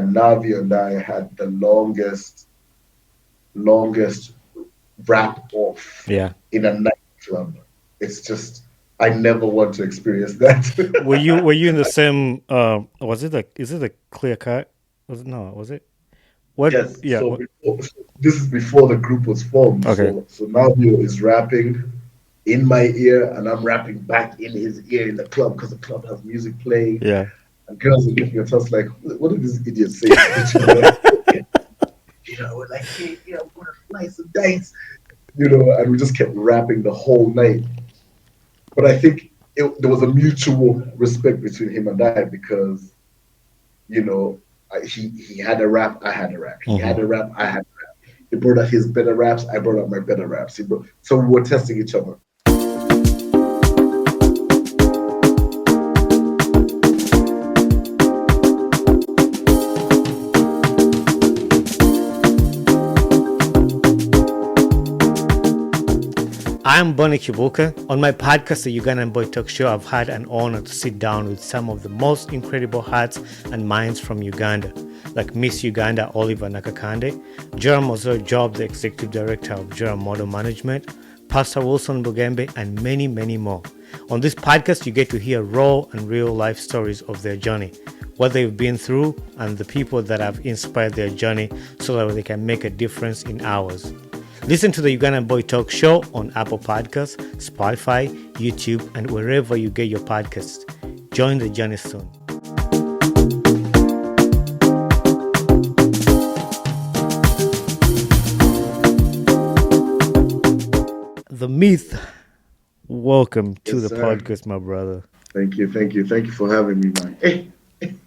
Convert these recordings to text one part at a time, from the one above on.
and Navi and I had the longest wrap off Yeah. in a nightclub. It's just I never want to experience that. Were you in the same was it a is it a clear cut? Was it no, was it? What Yes, yeah, what so this is before the group was formed. okay. So Navio is rapping in my ear, and I'm rapping back in his ear in the club because the club has music playing, Yeah. and girls are looking at us like, "What did these idiots say to each other?" We're like, "Hey, yeah, we're gonna slice and dice," and we just kept rapping the whole night. But I think there was a mutual respect between him and I because you know he had a rap, I had a rap. He Hmm. had a rap, I had. He brought out his better raps. I brought out my better raps. So we were testing each other. I'm Bonnie Kibuka. On my podcast, the Ugandan Boy Talk Show, I've had an honor to sit down with some of the most incredible hearts and minds from Uganda, like Miss Uganda Oliver Nakakande, Joram Ozo Job, the Executive Director of Joram Model Management, Pastor Wilson Bugembe, and many, many more. On this podcast, you get to hear raw and real life stories of their journey, what they've been through, and the people that have inspired their journey so that they can make a difference in ours. Listen to the Ugandan Boy Talk Show on Apple Podcasts, Spotify, YouTube, and wherever you get your podcasts. Join the journey soon. The Myth, welcome to Yes, the sir. podcast, my brother. Thank you for having me, man. Hey,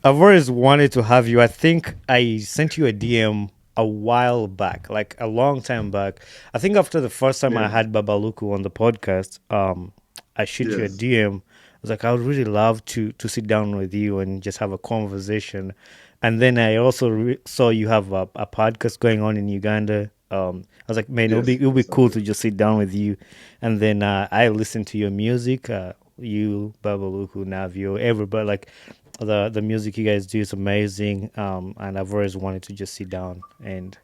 I've always wanted to have you. I think I sent you a DM a while back, like a long time back. I think after the first time I yes, had Babaluku on the podcast, I shoot you a yes. DM. I was like, I would really love to sit down with you and just have a conversation. And then I also saw you have a podcast going on in Uganda. I was like, man, it'll be Yes, I cool do. to just sit down with you. And then I listened to your music, you, Babaluku, Navio, everybody. Like the music you guys do is amazing. And I've always wanted to just sit down and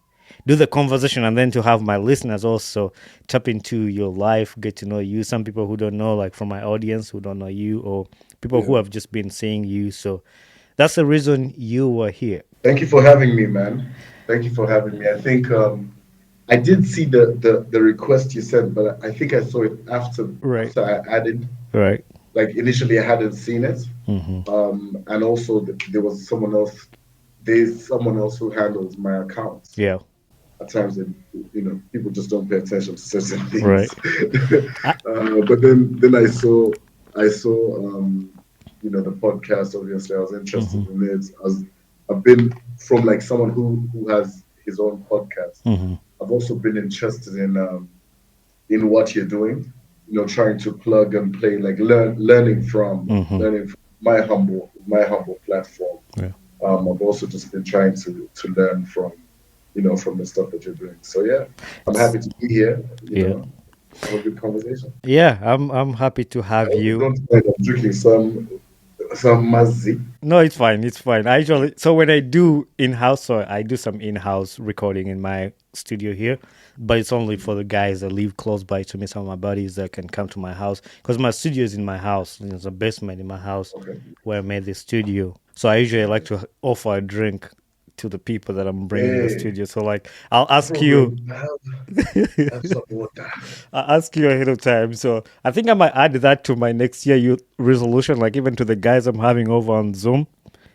do the conversation, and then to have my listeners also tap into your life, get to know you. Some people who don't know, like from my audience who don't know you, or people who Yeah. have just been seeing you. So that's the reason you were here. Thank you for having me, man. Thank you for having me. I think I did see the request you sent, but I think I saw it Right. after I added. Right. Like initially, I hadn't seen it, Hmm. and also there was someone else. There's someone else who handles my accounts. Yeah. At times, and people just don't pay attention to certain Right. things. I, But then I saw the podcast. Obviously, I was interested hmm in it. I've been from like someone who has his own podcast. hmm I've also been interested in what you're doing. Trying to plug and play, like hmm learning from my humble platform. Yeah. I've also just been trying to learn from the stuff that you're doing. So yeah, I'm happy to be here. Yeah. Have a good conversation. Yeah. I'm happy to I have hope you you. don't mind. I'm drinking some mazzi. No, it's fine. It's fine. I usually so when I do in-house, so I do some in-house recording in my studio here, but it's only for the guys that live close by to me. Some of my buddies that can come to my house because my studio is in my house. There's a basement in my house Okay. where I made the studio. So I usually like Okay. to offer a drink to the people that I'm bringing in the Hey, studio. So like I'll no ask you. problem. Have some water. I ask you ahead of time. So I think I might add that to my next year youth resolution, like even to the guys I'm having over on Zoom.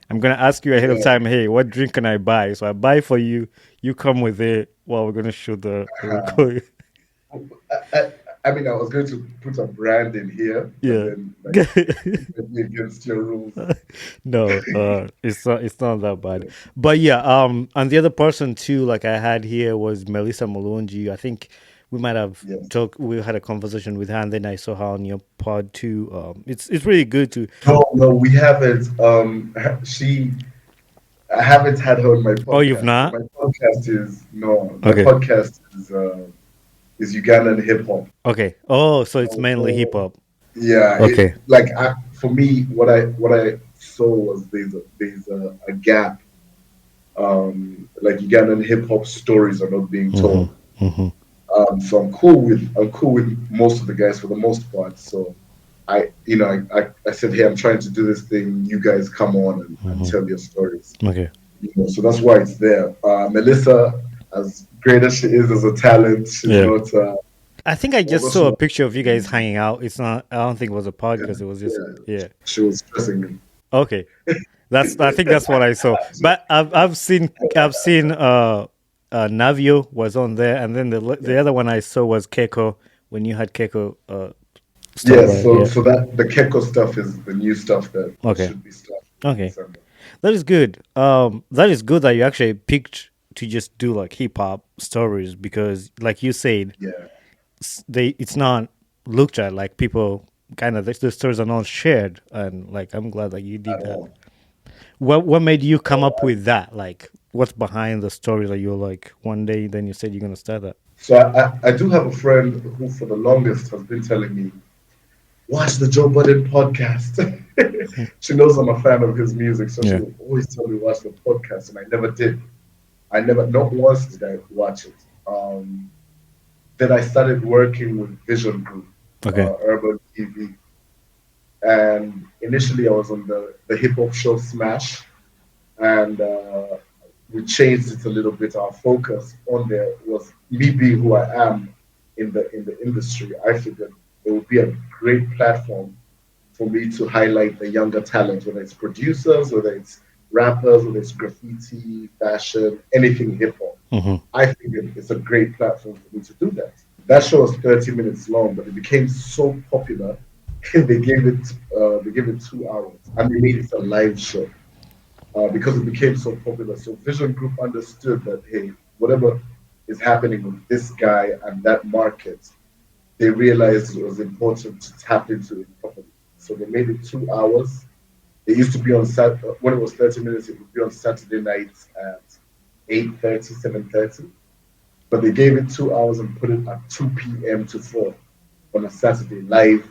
I'm gonna ask you ahead of Yeah. time, hey, what drink can I buy? So I buy for you, you come with it while we're gonna shoot the Uh, record. I, I, I mean, I was going to put a brand in here, but Yeah. then like it might be against your rules. No, it's not that bad. But yeah, and the other person too, like I had here was Melissa Malonji. I think we might have Yes. talked. We had a conversation with her, and then I saw her on your pod too. It's really good to. No, no, we haven't. I haven't had her on my Oh, you've podcast. So not? my podcast is no, my Okay, podcast is Ugandan Hip-Hop. okay. Oh, so it's mainly hip So hop. yeah, Okay. for me, what I saw was there's a gap like Ugandan hip hop stories are not being Mm-hmm. told. Mm-hmm. So I'm cool with most of the guys for the most part. So I said, hey, I'm trying to do this thing. You guys come on and tell your stories. Okay. So that's why it's there. Melissa, as great as she is as a talent, she's Yeah. not. I think I just Although she saw a was, picture of you guys hanging out. It's not. I don't think it was a yeah, podcast. It was just. yeah, Yeah. she was stressing me. Okay. That's. I think that's what I saw. But I've seen Navio was on there, and then the Yeah, other one I saw was Keiko when you had Keiko yeah. storyline. So Yeah. so that the Keko stuff is the new stuff that Okay. should be starting in Okay. December. That is good. That is good that you actually picked to just do like hip hop stories because, like you said, Yeah, it's not looked at like people kind of the stories are not shared, and like I'm glad that you did at that. all. What made you come up So with that? Like, what's behind the story that you're like one day then you said you're gonna start that? I do have a friend who, for the longest, has been telling me, watch the Joe Budden podcast. She knows I'm a fan of his music, so she Yeah. would always tell me watch the podcast, and I never did. I never, not once did I watch it. Then I started working with Vision Group, Okay. Urban TV, and initially I was on the hip hop show Smash, and we changed it a little bit. Our focus on there was me being who I am in the industry. I figured it would be a great platform for me to highlight the younger talent, whether it's producers, whether it's rappers, whether it's graffiti, fashion, anything hip hop. Mm-hmm. I figured it's a great platform for me to do that. That show was 30 minutes long, but it became so popular. They gave it 2 hours, and they made it a live show because it became so popular. So Vision Group understood that, hey, whatever is happening with this guy and that market, they realized it was important to tap into it properly. So they made it 2 hours. It used to be on when it was 30 minutes, it would be on Saturday nights at 8:30, 7:30. But they gave it 2 hours and put it at 2 p.m. to 4 on a Saturday live,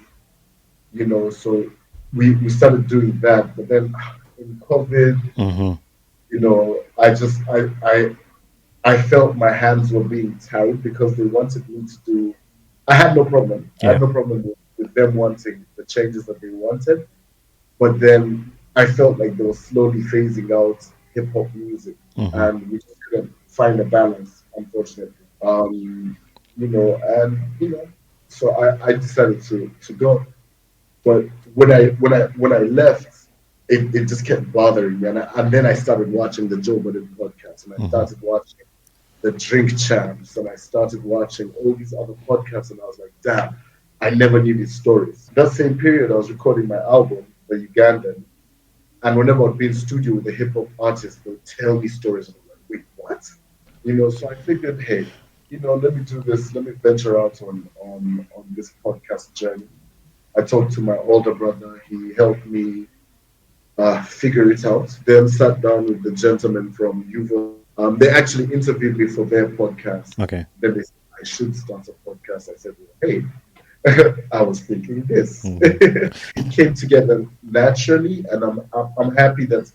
So we started doing that. But then in COVID, Mm-hmm. I felt my hands were being tied because they wanted me to do. I had no problem. I Yeah. had no problem with them wanting the changes that they wanted, but then I felt like they were slowly phasing out hip hop music, Mm-hmm. and we just couldn't find a balance, unfortunately. So I decided to go. But when I left, it just kept bothering me, and then I started watching the Joe Budden podcast, and I Mm-hmm. started watching the Drink Champs, and I started watching all these other podcasts, and I was like, damn, I never knew these stories. That same period, I was recording my album, The Ugandan, and whenever I'd be in studio with a hip hop artist, they would tell me stories, and I'm like, wait, what? So I figured, hey, let me do this, let me venture out on this podcast journey. I talked to my older brother. He helped me figure it out. Then sat down with the gentleman from Uvo. They actually interviewed me for their podcast. Okay. Then they said I should start a podcast. I said, well, hey, I was thinking this. Mm-hmm. It came together naturally, and I'm happy that.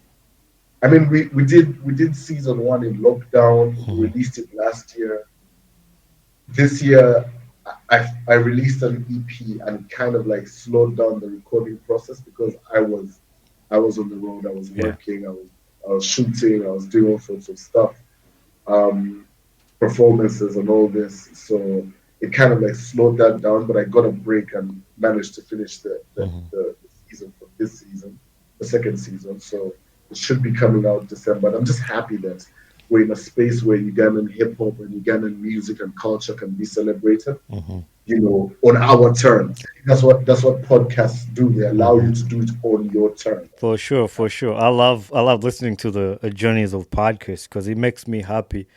I mean, we did season one in lockdown. We Mm-hmm. released it last year. This year I released an EP and kind of like slowed down the recording process because I was on the road, I was Yeah. working, I was shooting, I was doing all sorts of stuff, um, performances and all this. So it kind of like slowed that down, but I got a break and managed to finish Mm-hmm. the season for this season, the second season. So it should be coming out December. And I'm just happy that we're in a space where Ugandan hip hop and Ugandan music and culture can be celebrated, Mm-hmm. on our terms. That's what podcasts do. They allow Mm-hmm. you to do it on your terms. For sure, for sure. I love listening to the journeys of podcasts because it makes me happy.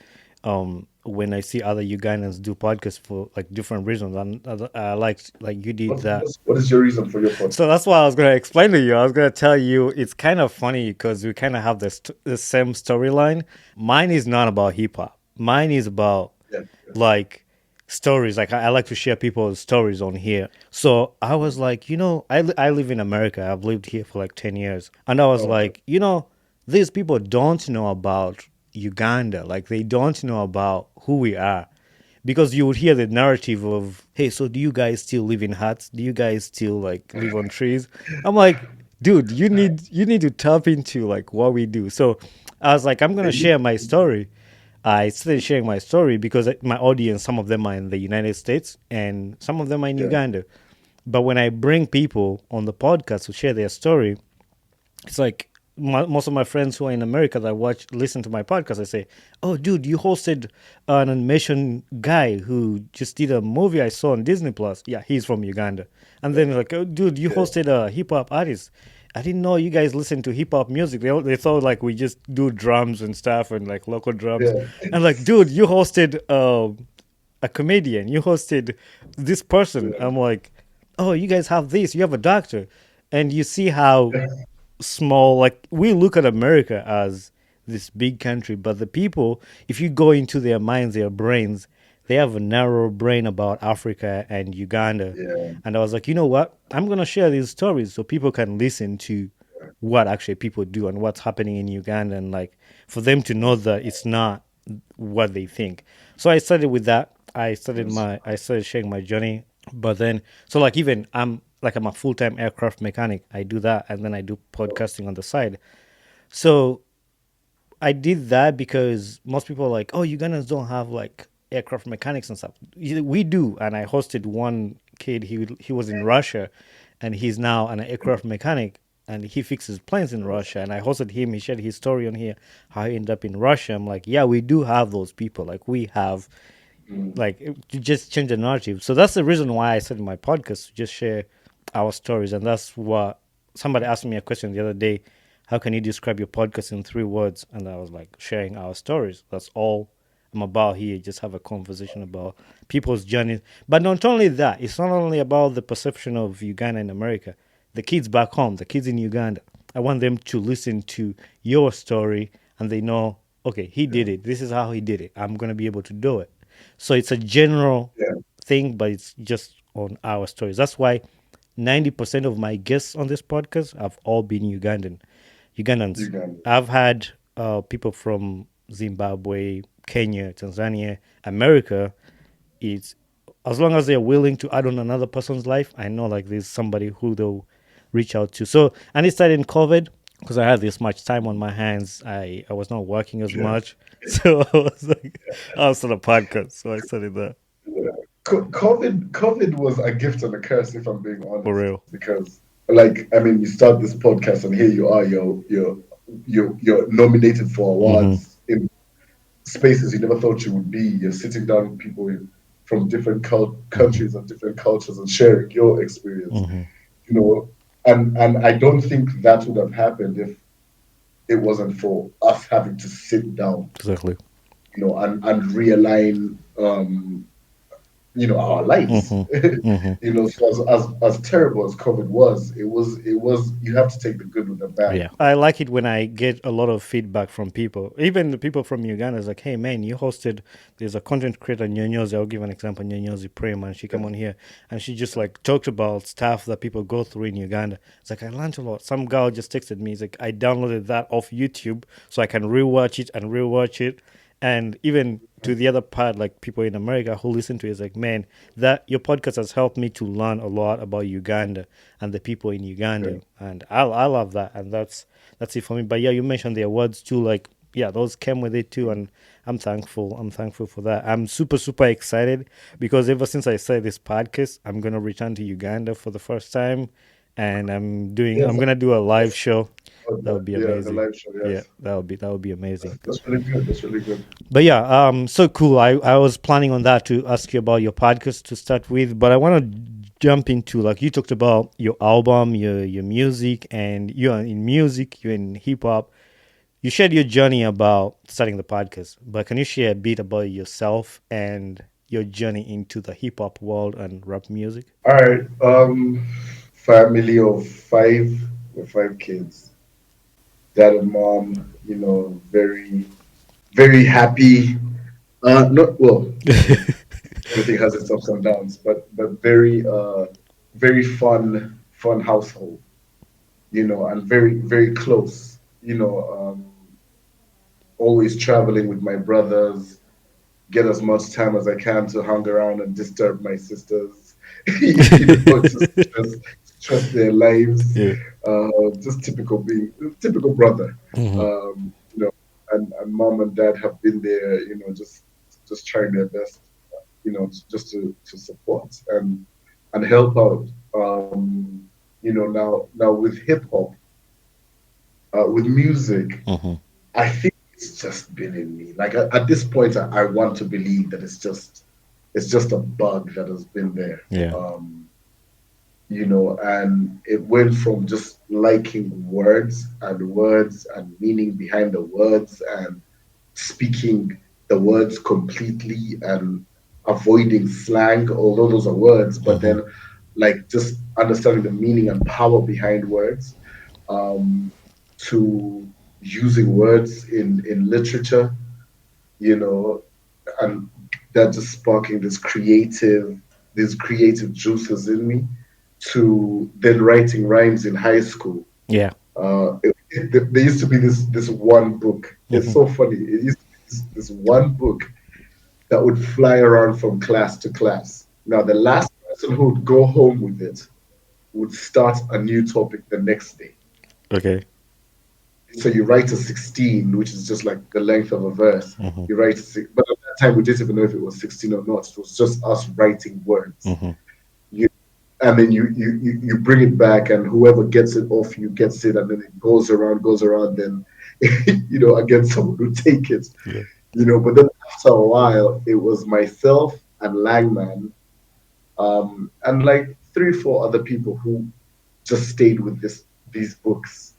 When I see other Ugandans do podcasts for like different reasons, and I like you did that. What is your reason for your So podcast? that's why I was gonna explain to you. I was gonna tell you it's kind of funny because we kind of have the same storyline. Mine is not about hip hop. Mine is about Yeah, like stories. Like I like to share people's stories on here. So I was like, I live in America. I've lived here for like 10 years, and I was okay. like, these people don't know about Uganda. Like they don't know about who we are. Because you would hear the narrative of, hey, so do you guys still live in huts? Do you guys still like live on trees? I'm like, dude, you need to tap into like what we do. So I was like, I'm gonna share my story. I started sharing my story because my audience, some of them are in the United States and some of them are in Yeah, Uganda. But when I bring people on the podcast to share their story, it's like most of my friends who are in America that listen to my podcast, I say, "Oh, dude, you hosted an animation guy who just did a movie I saw on Disney Plus. Yeah, he's from Uganda." And then like, "Oh, dude, you yeah, hosted a hip hop artist. I didn't know you guys listen to hip hop music. They thought like we just do drums and stuff and like local drums. yeah, And like, dude, you hosted a comedian. You hosted this person. yeah, I'm like, oh, you guys have this. You have a doctor, and you see how small, like we look at America as this big country, but the people, if you go into their minds, their brains, they have a narrow brain about Africa and Uganda. yeah. And I was like, you know what, I'm going to share these stories so people can listen to what actually people do and what's happening in Uganda, and like for them to know that it's not what they think. So I started with that. Yes. I started sharing my journey. But then, so like even I'm a full time aircraft mechanic. I do that, and then I do podcasting on the side. So I did that because most people are like, oh, Ugandans don't have like aircraft mechanics and stuff. We do, and I hosted one kid. He was in Russia, and he's now an aircraft mechanic, and he fixes planes in Russia. And I hosted him. He shared his story on here, how he ended up in Russia. I'm like, yeah, we do have those people. Like we have Mm, like to just change the narrative. So that's the reason why I started my podcast to just share our stories, and that's what somebody asked me a question the other day. How can you describe your podcast in 3 words? And I was like, sharing our stories. That's all I'm about here. Just have a conversation about people's journeys. But not only that, it's not only about the perception of Uganda in America. The kids back home, the kids in Uganda, I want them to listen to your story and they know, okay, he yeah, did it. This is how he did it. I'm going to be able to do it. So it's a general yeah. thing, but it's just on our stories. That's why 90% of my guests on this podcast have all been Ugandans. Uganda. I've had people from Zimbabwe, Kenya, Tanzania, America. It's as long as they're willing to add on another person's life, I know like there's somebody who they'll reach out to. So, and it started in COVID because I had this much time on my hands. I was not working as Yeah, much. So I was like, I'll start a podcast. So I started that yeah. COVID was a gift and a curse, if I'm being for honest, real. because like I mean, you start this podcast and here you are, you're nominated for Hmm. awards in spaces you never thought you would be. You're sitting down with people from different Hmm. countries and different cultures and sharing your experience. Hmm. You know, and I don't think that would have happened if it wasn't for us having to sit down, Exactly. and realign, our lives. Hmm. Hmm. So as terrible as COVID was, it was you have to take the good with the bad. Yeah, I like it when I get a lot of feedback from people, even the people from Uganda. Is like, hey man, you hosted. There's a content creator, Nyonyozi. I'll give an example. Nyonyozi Prema, and she Yeah, came on here, and she just like talked about stuff that people go through in Uganda. It's like I learned a lot. Some girl just texted me. It's like I downloaded that off YouTube so I can rewatch it and rewatch it, and even to the other part, like people in America who listen to it, is like, man, that your podcast has helped me to learn a lot about Uganda and the people in yeah, Uganda, and I love that, and that's it for me. But yeah, you mentioned the awards too, like yeah, those came with it too, and I'm thankful. I'm thankful for that. I'm super excited because ever since I started this podcast, I'm gonna return to Uganda for the first time, and I'm yes, gonna do a live that's, show. That would be yeah, the amazing. live show. Yeah, Yes, that would be amazing. that's really good. That's really good. But yeah, so cool. I was planning on that to ask you about your podcast to start with, but I want to jump into like you talked about your album, your music, and you're in music, you're in hip hop. You shared your journey about starting the podcast, but can you share a bit about yourself and your journey into the hip hop world and rap music? All right. Family of five, with 5 kids, dad and mom. Very very happy. Not well. Everything has its ups and downs, but very fun household. And very very close. always traveling with my brothers, get as much time as I can to hang around and disturb my sisters, to stress their lives. Yeah. Just typical brother. Hmm. And mom and dad have been there, just trying their best, just to support and help out. Now with hip hop, with music, Hmm. I think it's just been in me. Like at this point, I want to believe that it's just a bug that has been there. Yeah. And it went from just liking words and meaning behind the words and speaking the words completely and avoiding slang, although those are words, but Hmm. then like just understanding the meaning and power behind words, um, to using words in literature, you know, and that just sparking these creative juices in me, to then writing rhymes in high school. Yeah. There used to be this one book. It's Hmm. so funny. It used to be this one book that would fly around from class to class. Now, the last person who would go home with it would start a new topic the next day. Okay. So you write a 16, which is just like the length of a verse. Hmm. You write but at that time we didn't even know if it was 16 or not. It was just us writing words. Hmm. You and then you bring it back, and whoever gets it off you gets it, and then it goes around. Then again, someone would take it. Yeah. But then after a while, it was myself and Langman, and like three, four other people who just stayed with these books.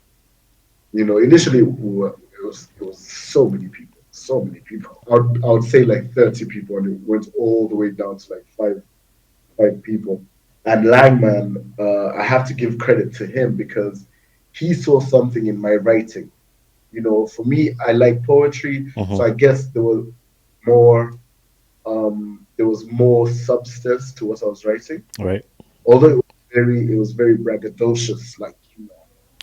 Initially it was so many people. I would say like 30 people, and it went all the way down to like five people. And Langman, I have to give credit to him because he saw something in my writing. For me, I like poetry, Hmm. so I guess more there was more substance to what I was writing. Right. Although it was very braggadocious, like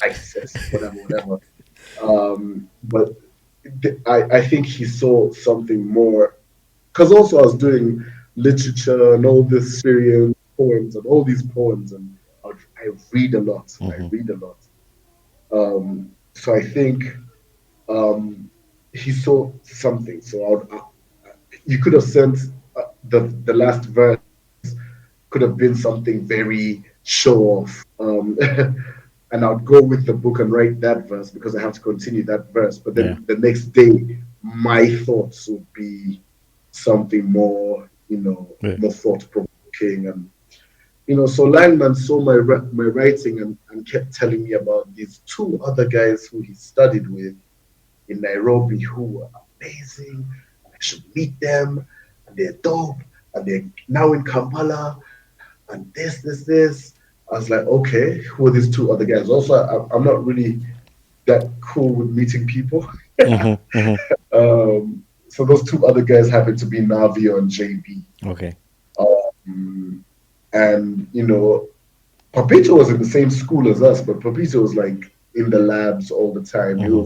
ISIS, whatever, whatever. But I think he saw something more, because also I was doing literature and all this Syrian poems and all these poems, and I read a lot. I Hmm. read a lot. So I think, um, he saw something. So you could have sent, the last verse could have been something very show off. And I'd go with the book and write that verse because I have to continue that verse. But Yeah. then the next day, my thoughts would be something more, Yeah. more thought provoking. And, so Langman saw my writing, and kept telling me about these two other guys who he studied with in Nairobi who were amazing. I should meet them, and they're dope, and they're now in Kampala, and this. I was like, okay, who are these two other guys? Also, I'm not really that cool with meeting people. Hmm. Hmm. So those two other guys happen to be Navio and JB. Okay. Um, and, Papito was in the same school as us, but Papito was like in the labs all the time. Hmm.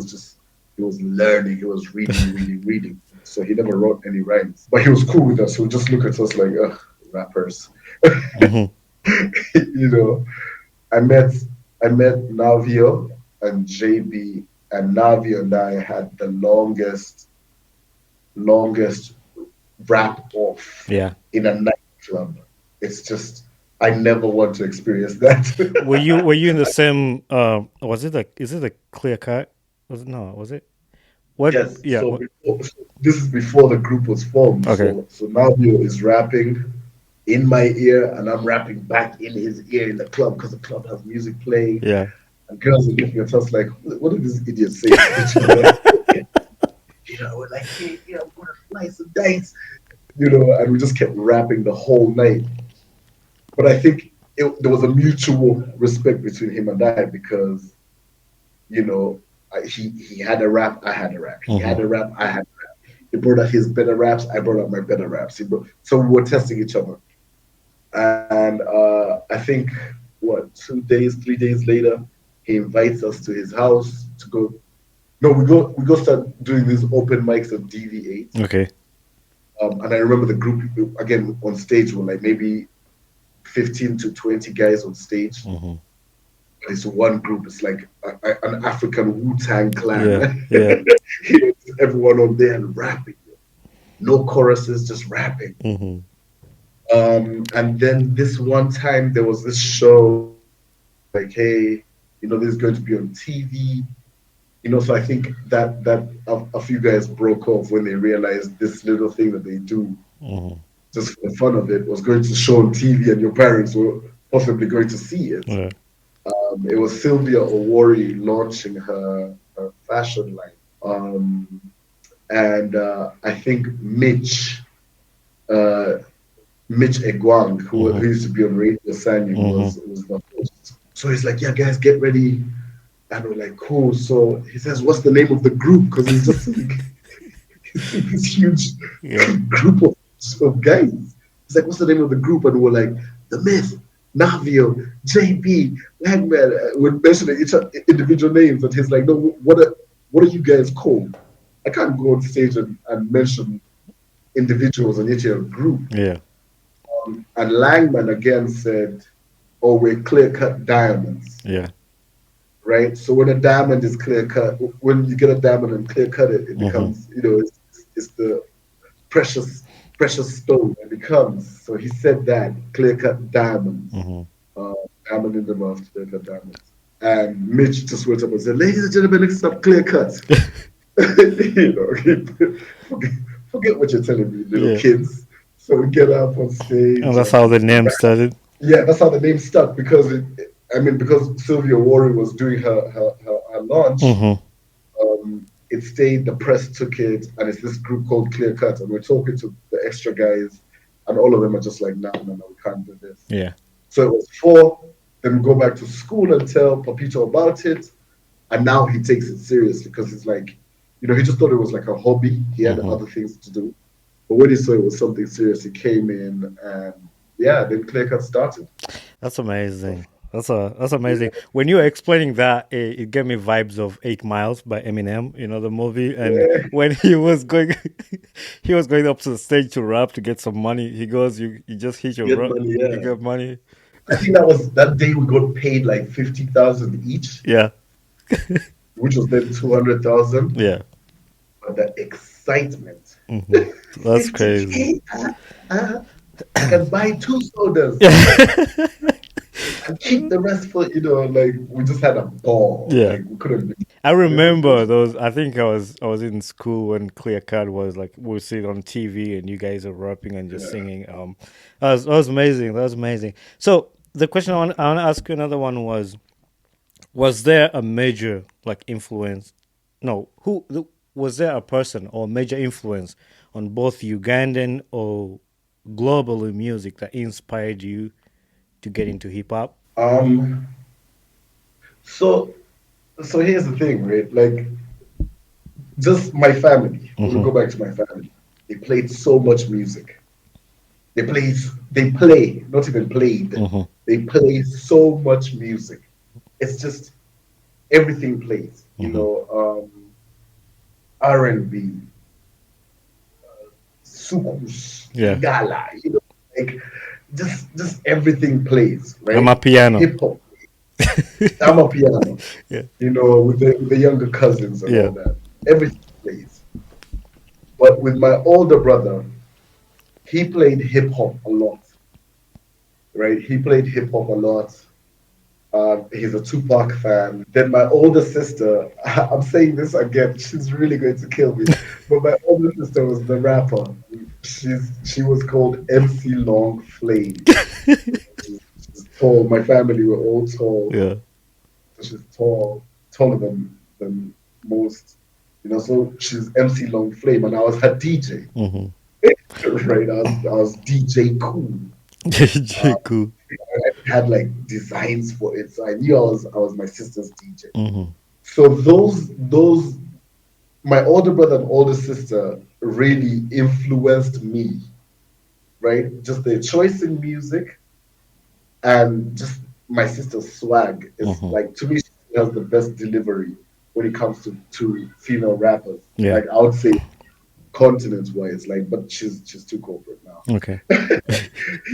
He was learning, he was reading, reading, reading. So he never wrote any rhymes. But he was cool with us. He would just look at us like, ugh, rappers. Hmm. you know. I met I met Navio and JB, and Navio and I had the longest wrap off Yeah. in a nightclub. It's just, I never want to experience that. Were you in the same? Was it like? Is it a clear cut? Was it no? Was it what? Yes, Yeah. so this is before the group was formed. Okay. So Navio is rapping in my ear, and I'm rapping back in his ear in the club, because the club has music playing, Yeah. and girls are looking at us like, what did this idiot say to each other? We're like, hey, yeah, we're gonna slice and dice, and we just kept rapping the whole night. But I think there was a mutual respect between him and I, because, you know, he had a rap, I had a rap. He Hmm. had a rap, I had a rap. He brought out his better raps, I brought out my better raps. So we were testing each other. And I think, what, 2 days, 3 days later, he invites us to his house to go No, we go start doing these open mics at DV8. Okay. And I remember the group again on stage were like maybe 15 to 20 guys on stage. Hmm. But it's one group. It's like an African Wu-Tang clan, Yeah. man. Yeah. Everyone on there and rapping. No choruses, just rapping. Hmm. And then this one time there was this show like, hey, this is going to be on TV. So I think that a few guys broke off when they realized this little thing that they do Hmm. just for the fun of it was going to show on TV and your parents were possibly going to see it. Yeah. It was Sylvia Owori launching her fashion line. And I think uh, Mitch Egwang, who used to be on Radio Sanyu, was the host. So he's like, yeah, guys, get ready. And we're like, cool. So he says, what's the name of the group? Because it's just like this huge group of guys. He's like, what's the name of the group? And we're like, The Myth, Navio, JB, Langman. We're mentioning each individual names. And he's like, no, what are you guys called? I can't go on stage and mention individuals and yet you're a group. Yeah. And Langman again said, oh, we're clear-cut diamonds. Yeah. Right? So when a diamond is clear-cut, when you get a diamond and clear-cut it, it becomes, it's the precious stone it becomes. So he said that, clear-cut diamonds. Diamond in the mouth, clear-cut diamonds. And Mitch just went up and said, ladies and gentlemen, let's stop clear-cut. Forget what you're telling me, little kids. So we get up on stage. And that's how the name started. Yeah, that's how the name stuck because because Sylvia Owori was doing her launch. It stayed. The press took it, and it's this group called Clear Cut, and we're talking to the extra guys, and all of them are just like, no, we can't do this. Yeah. So it was 4. Then we go back to school and tell Papito about it, and now he takes it seriously because it's like, he just thought it was like a hobby. He had other things to do. But when he saw it was something serious, he came in and then Clear Cut started. That's amazing. That's amazing. Yeah. When you were explaining that, it gave me vibes of 8 Miles by Eminem, the movie. And when he was going up to the stage to rap to get some money, he goes, "You just hit your rap, you get money." I think that day we got paid like 50,000 each. Yeah. Which was then 200,000. Yeah. But the excitement. That's crazy. I can buy 2 sodas. And keep the rest for, we just had a ball. Yeah. Like, we couldn't. I remember those. I think I was in school when Clear Cut was like, we see it on TV and you guys are rapping and just singing. That was amazing. That was amazing. So the question I want to ask you, another one was there a major influence? No, was there a person or major influence on both Ugandan or global music that inspired you to get into hip hop? So here's the thing, right? Like, just my family. We'll go back to my family. They played so much music. They play, not even played. They play so much music. It's just everything plays. R&B, sukus, gala, just everything plays, right? I'm a piano. Hip hop. I'm a piano. Yeah. With the younger cousins and all that. Everything plays. But with my older brother, he played hip hop a lot. Right? He played hip hop a lot. He's a Tupac fan. Then my older sister, I'm saying this again, she's really going to kill me. But my older sister was the rapper. She was called MC Long Flame. She's tall. My family were all tall. Yeah. She's taller than most. So she's MC Long Flame, and I was her DJ. Right? I was DJ Cool. DJ Cool. I had designs for it, so I knew I was my sister's DJ. So those my older brother and older sister really influenced me, right? Just their choice in music and just my sister's swag is to me, she has the best delivery when it comes to female rappers. Yeah. Like I would say continent wise, like, but she's too corporate now. Okay.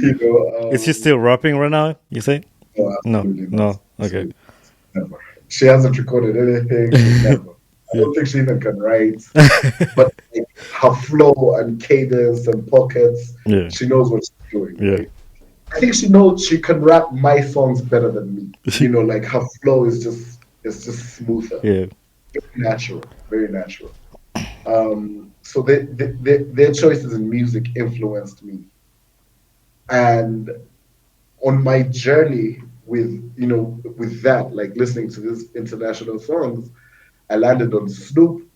You Is she know, still rapping right now? You say? no, No. absolutely not. No. Okay. Absolutely never. She hasn't recorded anything, never. I Yeah. don't think she even can write. But like, her flow and cadence and pockets, Yeah. she knows what she's doing, Yeah. right? I think she knows she can rap my songs better than me. You know, like her flow is just smoother, Yeah. natural, very natural. So their choices in music influenced me, and on my journey with that, like listening to these international songs, I landed on Snoop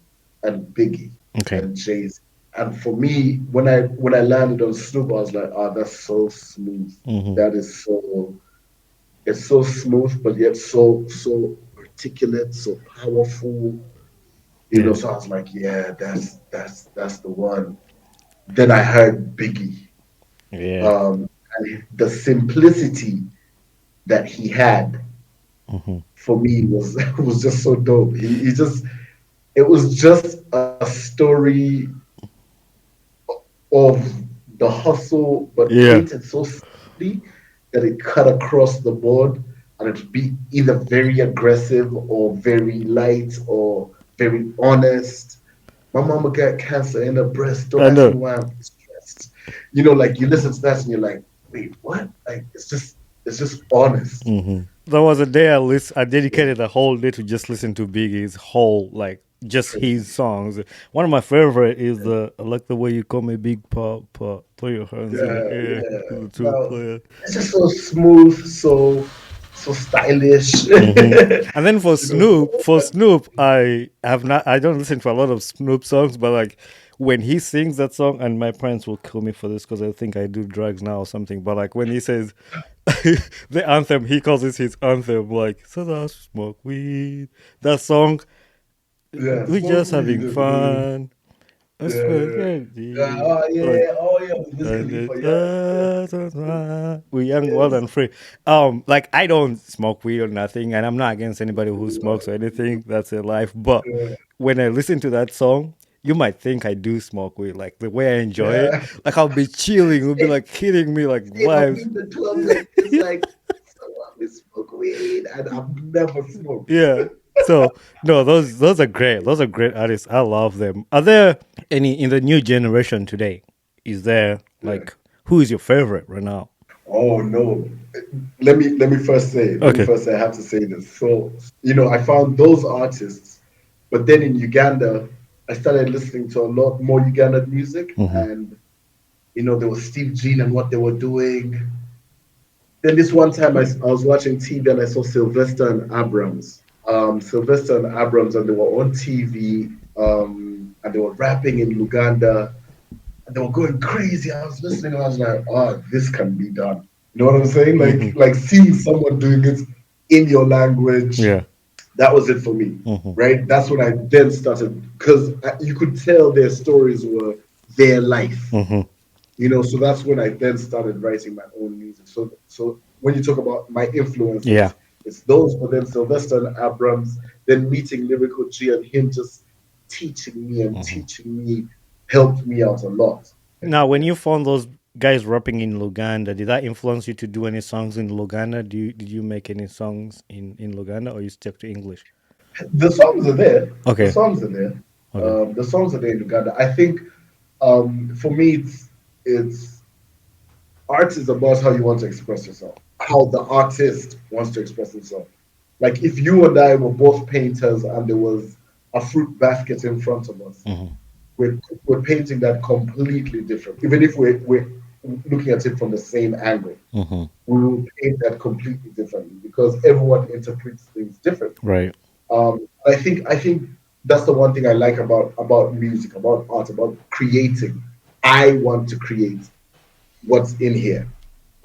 and Biggie Okay. and Jay-Z. And for me, when I landed on Snoop, I was like, oh, that's so smooth. Mm-hmm. That is so it's so smooth, but yet so articulate, so powerful. Yeah. So I was like, yeah, that's the one. Then I heard Biggie. Yeah. And the simplicity that he had Mm-hmm. for me was was just so dope. He just it was just a story of the hustle, but Yeah. painted so simply that it cut across the board, and it would be either very aggressive or very light or very honest. My mama got cancer in her breast. Don't I ask me know. why I'm stressed. Like you listen to that and you're like, wait, what? Like it's just honest. Mm-hmm. There was a day I dedicated a whole day to just listen to Biggie's whole, like, just his Crazy. songs. One of my favorite is the I like the way you call me Big Papa. Throw your hands in the Yeah, air. yeah. The two Well, player. it's just so smooth, so stylish. Hmm. And then for Snoop, So I don't listen to a lot of Snoop songs, but like when he sings that song, and my parents will kill me for this because I think I do drugs now or something. But like when he says the anthem, he calls it his anthem. Like, so I smoke weed. That song, yeah, we smoke just weed. having fun. I swear, Yeah, yeah. yeah. Oh Like, yeah, with Wiz and Khalifa. Yeah, we young, wild, yes. and free. Like I don't smoke weed or nothing, and I'm not against anybody who smokes or anything. That's their life. But Yeah, when I listen to that song, you might think I do smoke weed. Like the way I enjoy it, yeah. like I'll be chilling, it'll be like hitting me like Same. I'm vibes. in the club like this, like so we smoke weed, and I've never smoked. Yeah. So no, those are great. Those are great artists. I love them. Are there any in the new generation today? Is there Yeah. like who is your favorite right now? Oh no. Let me Okay. first say I have to say this. So, I found those artists, but then in Uganda, I started listening to a lot more Ugandan music, Hmm. and there was Steve Jean and what they were doing. Then this one time I was watching TV and I saw Sylvester and Abrams. Sylvester and Abrams, and they were on TV, and they were rapping in Uganda, and they were going crazy. I was listening, and I was like, "Oh, this can be done." You know what I'm saying? Hmm. Like seeing someone doing it in your language, Yeah. that was it for me, Hmm. right? That's when I then started, because you could tell their stories were their life, Hmm. so that's when I then started writing my own music. So when you talk about my Yeah. influences, it's those, but then Sylvester and Abrams, then meeting Lyrical G and him just Hmm. teaching me helped me out a lot. Now, when you found those guys rapping in Luganda, did that influence you to do any songs in Luganda? Did you make any songs in Luganda, or you stuck to English? The songs are there. The Okay. songs are there. Okay. The songs are there in Uganda. I think for me, it's art is about how you want to express yourself, how the artist wants to express himself. Like if you and I were both painters and there was a fruit basket in front of us, Hmm. we're painting that completely different. Even if we're looking at it from the same angle, Hmm. we will paint that completely differently because everyone interprets things differently. Right. I think that's the one thing I like about music, about art, about creating. I want to create what's in here.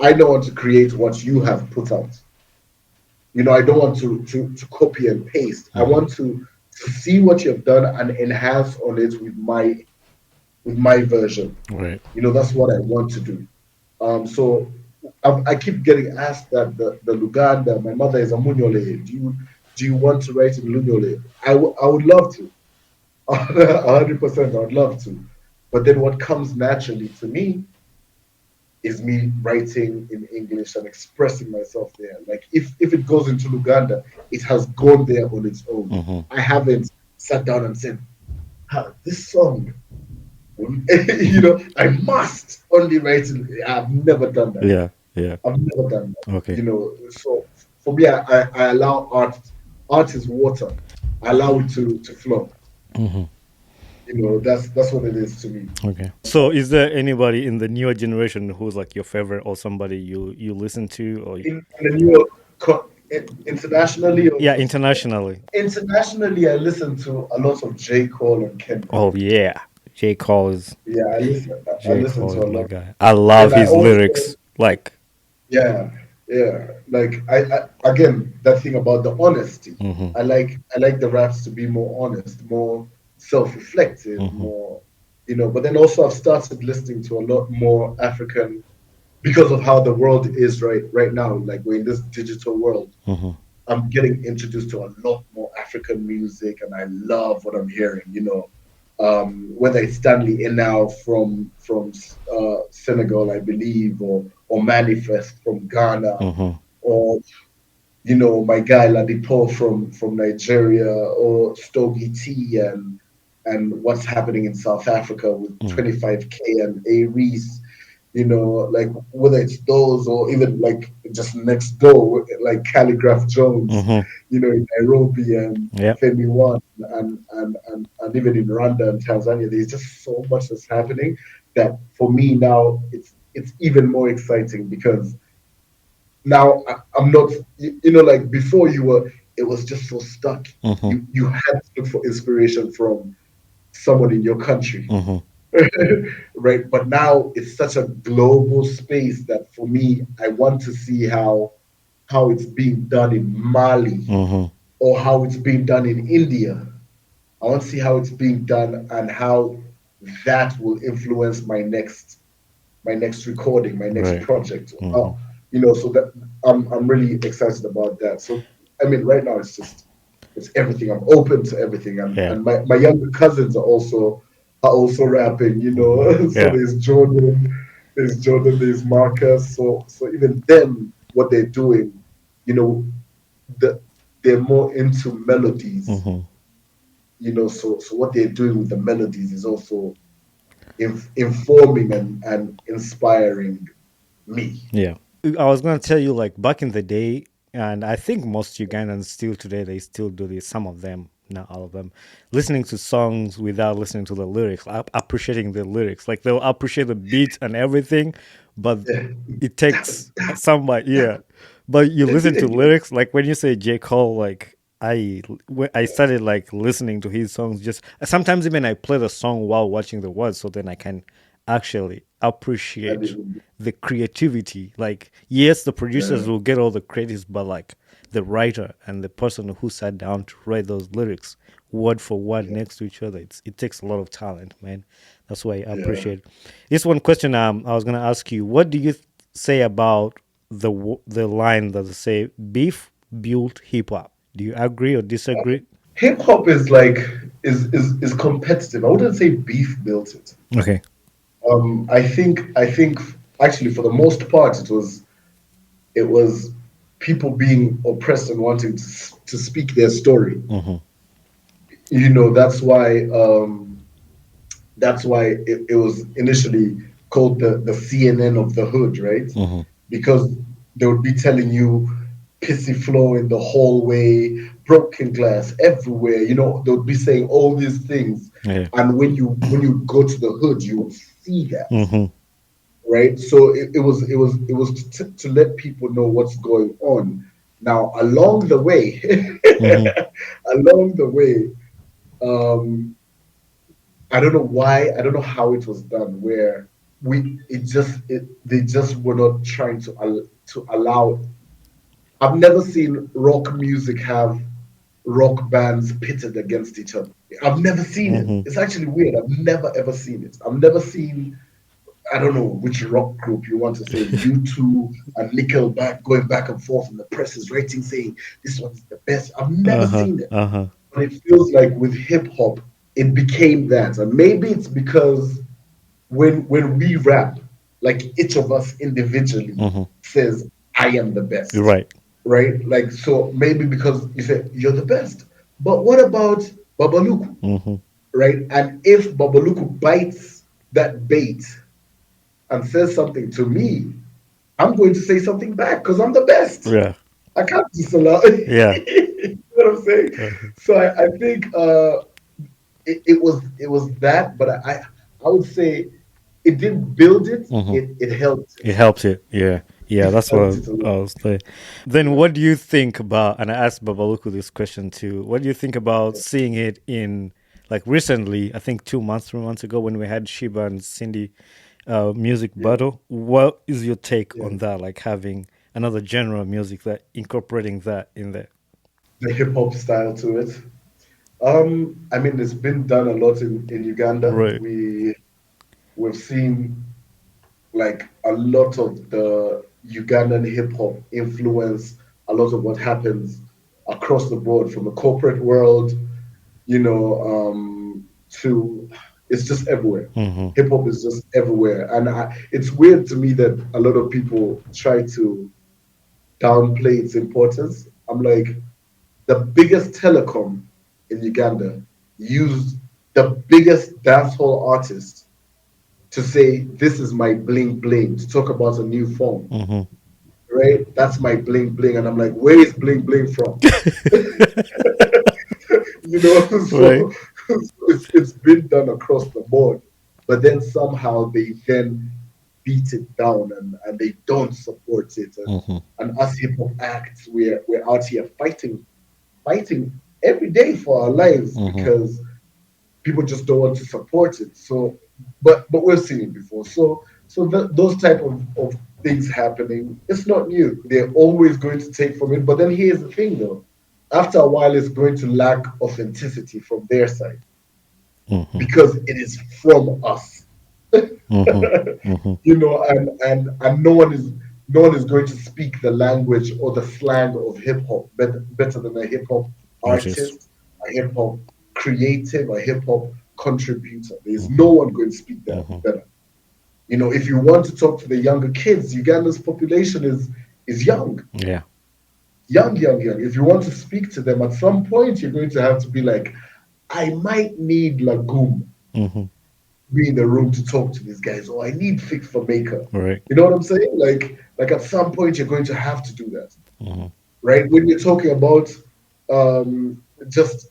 I don't want to create what you have put out. I don't want to copy and paste. I Hmm. want to see what you've done and enhance on it with my version. Right. That's what I want to do. So I keep getting asked that the Luganda. My mother is a Munyole. do you want to write in Lunyole? I would love to. 100%, I would love to. But then what comes naturally to me is me writing in English and expressing myself there. Like if it goes into Uganda, it has gone there on its own. Mm-hmm. I haven't sat down and said, this song, I must only write it. I've never done that. Yeah, yeah. I've never done that. Okay. So for me, I allow art. Art is water. I allow it to flow. Mm-hmm. That's what it is to me. Okay. So, is there anybody in the newer generation who's like your favorite, or somebody you listen to, or In the newer internationally, or yeah, internationally? internationally, I listen to a lot of J. Cole and Kendrick. Oh yeah, J Cole is Yeah, I J listen Cole to is a my lot. guy. I love Then I his also lyrics. Like, Yeah, yeah. Like I again, that thing about the honesty. mm-hmm, I like the raps to be more honest, more self-reflective, mm-hmm, more, but then also I've started listening to a lot more African because of how the world is right now. Like we're in this digital world. mm-hmm, I'm getting introduced to a lot more African music, and I love what I'm hearing. Whether it's Stanley Enau from Senegal, I believe, or Manifest from Ghana, mm-hmm, or my guy Ladipo from Nigeria, or Stogie T, and what's happening in South Africa with mm-hmm. 25K and A Reese, like whether it's those or even like just next door, like Calligraph Jones, Mm-hmm. in Nairobi, and Yeah, Femi One, and even in Rwanda and Tanzania. There's just so much that's happening that for me now it's even more exciting because now I'm not, like before it was just so stuck. mm-hmm, You had to look for inspiration from someone in your country. mm-hmm, Right? But now it's such a global space that for me, I want to see how it's being done in Mali, mm-hmm. or how it's being done in India. I want to see how it's being done and how that will influence my next recording, my next Right. project. Mm-hmm. So that I'm really excited about that. So I mean, right now it's everything. I'm open to everything, and Yeah. and my younger cousins are also rapping. Mm-hmm. So Yeah. there's Marcus. So even them, what they're doing, you know, the, they're more into melodies. Mm-hmm. So what they're doing with the melodies is also informing and inspiring me. Yeah. I was gonna tell you, like, back in the day, and I think most Ugandans still today, they still do this. Some of them, not all of them, listening to songs without listening to the lyrics, appreciating the lyrics. Like, they'll appreciate the beat and everything, but Yeah. it takes somebody, yeah. But you listen to lyrics, like when you say J Cole, like I started like listening to his songs. Just sometimes even I play the song while watching the words, so then I can actually appreciate the creativity. Like, yes, the Yeah, producers will get all the credits, but like the writer and the person who sat down to write those lyrics word for word yeah, next to each other, it takes a lot of talent, man. That's why I yeah. appreciate this one question. I was gonna ask you, what do you say about the line that they say beef built hip hop? Do you agree or disagree? Hip hop is competitive. I wouldn't say beef built it. Okay. I think actually for the most part it was people being oppressed and wanting to speak their story. Mm-hmm. That's why it was initially called the CNN of the hood, right? Mm-hmm. Because they would be telling you pissy flow in the hallway, broken glass everywhere. They would be saying all these things, Yeah. and when you go to the hood, you would see that, Mm-hmm. right? So it was to let people know what's going on. Now along the way, Mm-hmm. along the way, um, I don't know why, I don't know how it was done, where they just were not trying to allow. I've never seen rock music have rock bands pitted against each other. I've never seen it. Mm-hmm. It's actually weird. I've never ever seen it. I've never seen I don't know which rock group you want to say, U2 and Nickelback going back and forth, and the press is writing saying this one's the best. I've never Uh-huh. seen it, Uh-huh. but it feels like with hip hop, it became that, and maybe it's because when we rap, like each of us individually Mm-hmm. says, "I am the You're best," right. right? Like so, maybe because you say you're the best, but what about Babaluku, Mm-hmm. right? And if Babaluku bites that bait and says something to me, I'm going to say something back because I'm the best. Yeah. I can't disallow. Yeah. You know what I'm saying? Uh-huh. So I think it was that, but I would say it didn't build it. Mm-hmm. It helped It it. helps it. Yeah. Yeah, It that's helped what it a I lot. was saying. Then Yeah. what do you think about, and I asked Babaluku this question too, what do you think about seeing it in, like recently, I think 2 months, 3 months ago when we had Shiba and Cindy music Yeah. battle? What is your take Yeah. on that? Like having another genre of music that incorporating that in there? The hip hop style to it. I mean, it's been done a lot in Uganda. Right. We've seen like a lot of the Ugandan hip hop influence a lot of what happens across the board from the corporate world, to it's just everywhere. Mm-hmm. Hip hop is just everywhere, and it's weird to me that a lot of people try to downplay its importance. I'm like, the biggest telecom in Uganda used the biggest dancehall artist to say, "This is my bling bling," to talk about a new phone, Mm-hmm. right? That's my bling bling, and I'm like, where is bling bling from? Right. So it's been done across the board, but then somehow they then beat it down and they don't support it, Mm-hmm. and us hip hop acts, we're out here fighting every day for our lives Mm-hmm. because people just don't want to support it. So, but we've seen it before. So those type of things happening, it's not new. They're always going to take from it. But then here's the thing, though. After a while, it's going to lack authenticity from their side Mm-hmm. because it is from us. Mm-hmm. Mm-hmm. And no one is going to speak the language or the slang of hip hop better than a hip hop Artist. artist, a hip hop creative, a hip hop contributor. There's Mm-hmm. no one going to speak that Mm-hmm. better. If you want to talk to the younger kids, Uganda's population is young, Yeah. young, young, young. If you want to speak to them, at some point you're going to have to be like, I might need Lagoon Mm-hmm. be in the room to talk to these guys, or I need Fix for Maker. Right. You know what I'm saying? Like at some point you're going to have to do that, Mm-hmm. right? When you're talking about just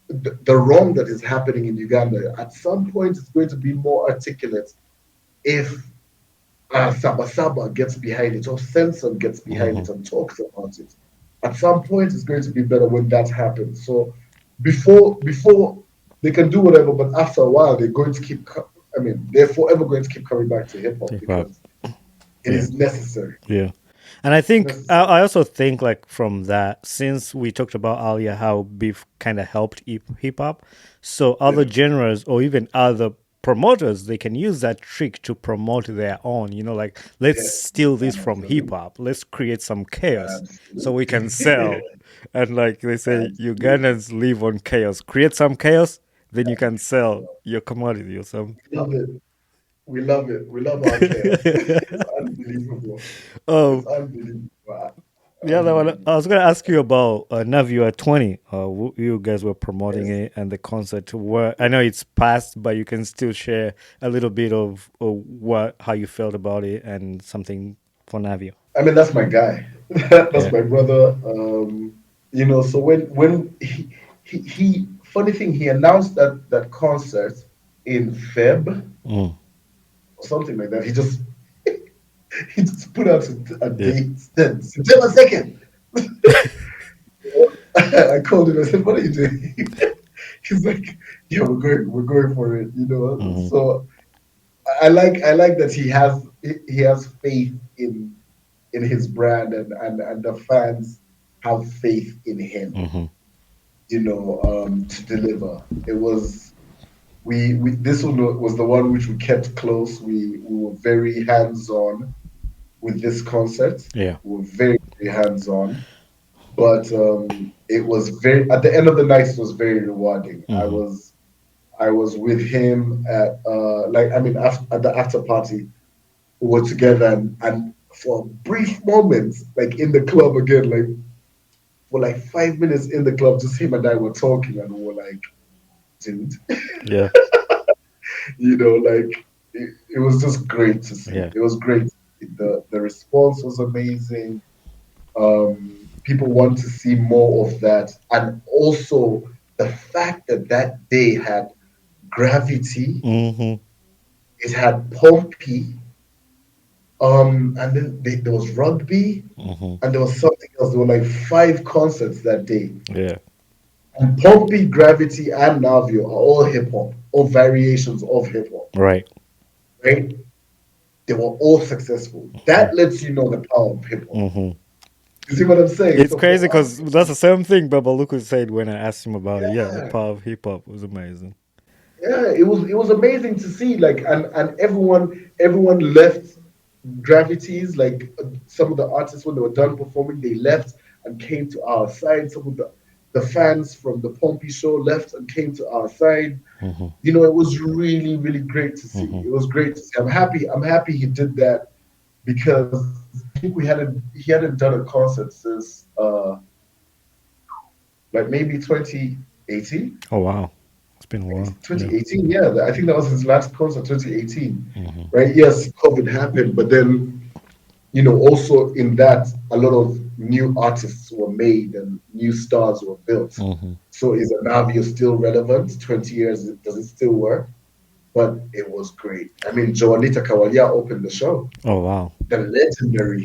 the wrong that is happening in Uganda, at some point it's going to be more articulate if Saba Saba gets behind it or Senson gets behind Mm-hmm. it and talks about it. At some point it's going to be better when that happens. So before they can do whatever, but after a while they're going to I mean, they're forever going to keep coming back to hip hop Hip hop. because it Yeah. is necessary. Yeah. And I It's think necessary. I also think like from that, since we talked about earlier how beef kind of helped hip hop, so Yeah, other genres or even other promoters they can use that trick to promote their own. Like let's yes, steal this from hip absolutely, hop. Let's create some chaos so we can absolutely, sell. And like they say, absolutely. Ugandans live on chaos. Create some chaos, then you can sell your commodity or something. We love it. We love it. We love our chaos. It's unbelievable. It's Oh, unbelievable. the other one, Unbelievable. I was going to ask you about Navio at 20. You guys were promoting Yes. it and the concert. Where I know it's past, but you can still share a little bit of how you felt about it and something for Navio. I mean, that's my guy. That's Yeah. my brother. So when funny thing, he announced that concert in Feb Mm. or something like that. He just put out a Yeah. date. Then September 2nd. I called him. I said, "What are you doing?" He's like, "Yeah, we're going for it." Hmm. So I like that he has faith in his brand, and the fans have faith in him. Hmm. To deliver. It was we this one was the one which we kept close. We were very hands on with this concert. Yeah. We were very, very hands on. But it was very at the end of the night it was very rewarding. Mm-hmm. I was with him at like I mean at the after party we were together and for a brief moment like in the club again like for like 5 minutes in the club just him and I were talking and we were like dude Yeah. like it was just great to see. Yeah. It was great. The response was amazing. People want to see more of that, and also the fact that that day had gravity, Mm-hmm. it had Pompey, and then there was rugby, Mm-hmm. and there was something else. There were like five concerts that day. Yeah. And Pompey, Gravity, and Navio are all hip hop, all variations of hip hop, Right. right? They were all successful. That lets you know the power of hip hop. Mm-hmm. You see what I'm saying? It's So crazy for because us, that's the same thing Baba Luku said when I asked him about it. Yeah, the yeah, power of hip hop was amazing. yeah, it was amazing to see. Like, and everyone left gravities. Like some of the artists when they were done performing, they left and came to our side. Some of the fans from the Pompey show left and came to our side. Mm-hmm. It was really, really great to see. Mm-hmm. It was great to see. I'm happy he did that because I think he hadn't done a concert since like maybe 2018. Oh wow, it's been a while. Yeah. 2018, yeah. I think that was his last concert, 2018. Mm-hmm. Right? Yes, COVID happened, but then also in that a lot of new artists were made and new stars were built. Mm-hmm. So is Anavio still relevant? 20 years, does it still work? But it was great. I mean, Joanita Kawalia opened the show. Oh wow. The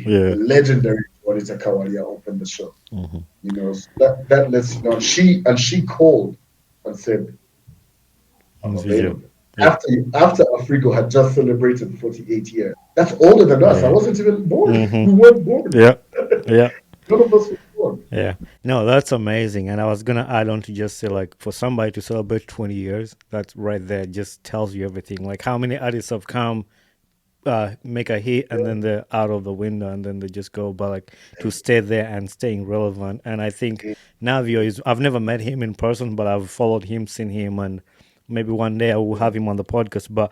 Yeah. legendary Joanita Kawalia opened the show. Mm-hmm. So that lets you know. She called and said, "I'm Yeah. available." Yeah. After Afrigo had just celebrated 48 years. That's older than us. I Yeah. wasn't even born. Mm-hmm. We weren't born. Yeah. Yeah. None of us were born. Yeah. No, that's amazing. And I was gonna add on to just say like for somebody to celebrate 20 years, that's right there just tells you everything. Like how many artists have come make a hit and then they're out of the window and then they just go, but like to stay there and staying relevant. And I think Navio is, I've never met him in person, but I've followed him, seen him, and maybe one day I will have him on the podcast. But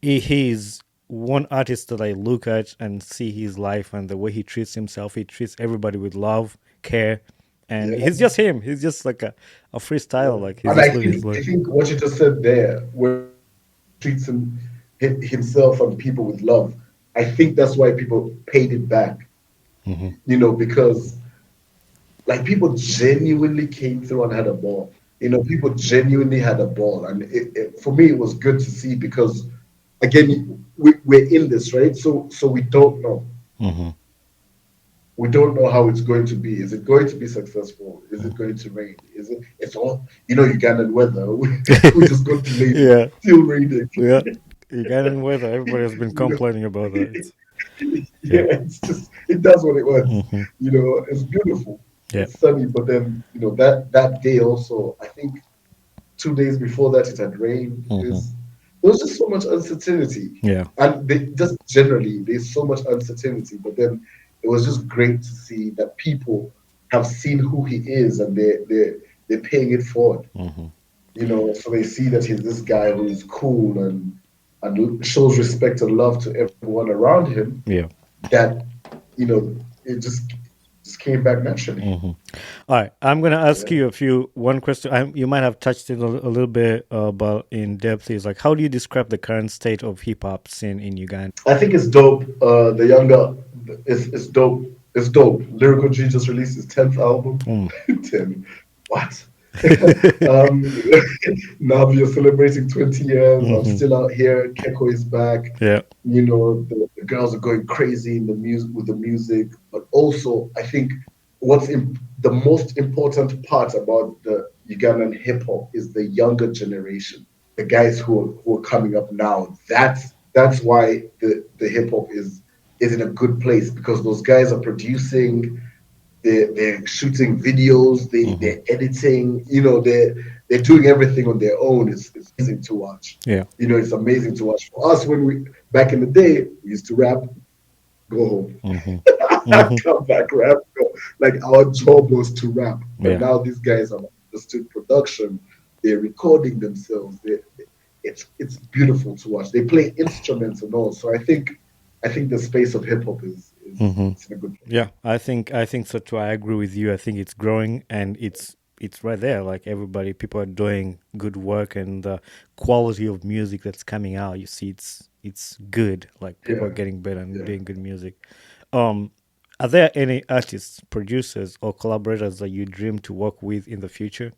he's one artist that I look at and see his life and the way he treats himself. He treats everybody with love, care, and Yeah, he's just him. He's just like a freestyler. yeah. Like he's And I just living think his I life. think what you just said there, where he treats himself and people with love, I think that's why people paid it back. Hmm. Because like people genuinely came through and had a ball. People genuinely had a ball, and for me it was good to see because again we're in this, right? So we don't know. Hmm. We don't know how it's going to be. Is it going to be successful? Is it going to rain? Is it? It's all Ugandan weather. We just got delayed. Yeah. Still raining. Yeah, Ugandan weather. Everybody has been you know, complaining about that. Yeah. yeah, it's just it does what it wants. Hmm. It's beautiful. Yeah. It's sunny, but then that day also, I think 2 days before that it had rained. Hmm. There was just so much uncertainty, Yeah. and just generally there's so much uncertainty. But then it was just great to see that people have seen who he is and they're paying it forward. Hmm. So they see that he's this guy who is cool and shows respect and love to everyone around him. Yeah. That it just came back naturally. Hmm. All right, I'm gonna ask Yeah. you one question. You might have touched it a little bit, but in depth is like, how do you describe the current state of hip hop scene in Uganda? I think it's dope. The younger, it's dope. It's dope. Lyrical G just released his 10th album. Mm. 10. What? Now we are celebrating 20 years. I'm Hmm. still out here. Keko is back. Yeah. The girls are going crazy in the music with the music. But also, I think the most important part about the Ugandan hip hop is the younger generation, the guys who are coming up now. That's why the hip hop is in a good place because those guys are producing. they're shooting videos, Mm-hmm. they're editing, they're doing everything on their own. It's amazing to watch. Yeah. It's amazing to watch. For us, when we back in the day, we used to rap, go home. Mm-hmm. Mm-hmm. Come back, rap, go. Like our job was to rap. But Yeah. now these guys have understood production. They're recording themselves. It's beautiful to watch. They play instruments and all. So I think the space of hip hop is Mm-hmm. it's in a good place. Yeah, I think so too. I agree with you. I think it's growing and it's right there. Like everybody, people are doing good work, and the quality of music that's coming out, you see, it's good. Like people are Yeah, getting better and yeah. doing good music. Um, are there any artists, producers, or collaborators that you dream to work with in the future?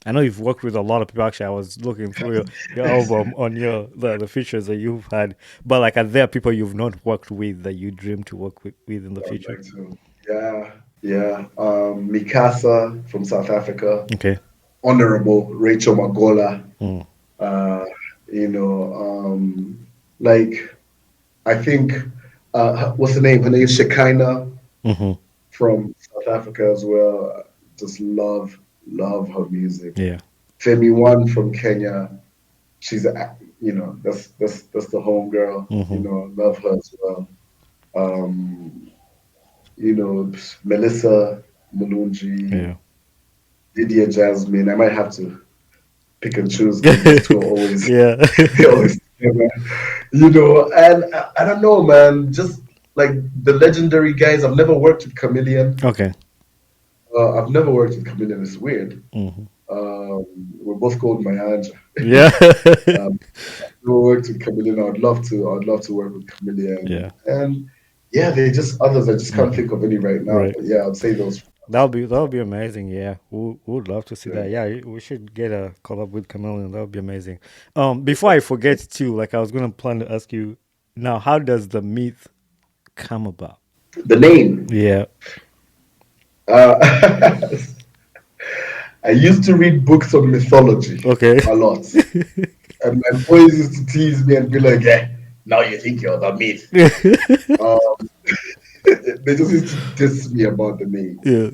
I know you've worked with a lot of people. Actually, I was looking through your album on the features that you've had. But like, are there people you've not worked with that you dream to work with in the I'd future? like to. Yeah, yeah. Mikasa from South Africa, Okay. Honorable Rachel Magola. Mm. Uh, you know, like I think what's the name? Her name's Shekinah Mm-hmm. from South Africa as well. Just love her music. Yeah. Femi One from Kenya. She's that's the home girl. Mm-hmm. Love her as well. Um, Melissa Mulunji, Yeah. Lydia Jasmine. I might have to pick and choose because these two are always Yeah. they always together. And I don't know, man. Just like the legendary guys, I've never worked with Chameleon. Okay. I've never worked with Chameleon. It's weird. Mm-hmm. We're both called Mayanja. Yeah. um, never worked with Chameleon. I'd love to work with Yeah. Chameleon. And yeah, they just others. I just can't Mm-hmm. think of any right now. Right. But yeah, I'd say those. That would be amazing. Yeah, we would love to see Yeah. that. Yeah, we should get a collab with Chameleon. That would be amazing. Before I forget too, like I was gonna plan to ask you now, how does the myth come about? The name. Yeah. Uh, I used to read books on mythology Okay. a lot. And my boys used to tease me and be like, "Yeah, now you think you're the myth." Um, they just used to diss me about the name, Yeah.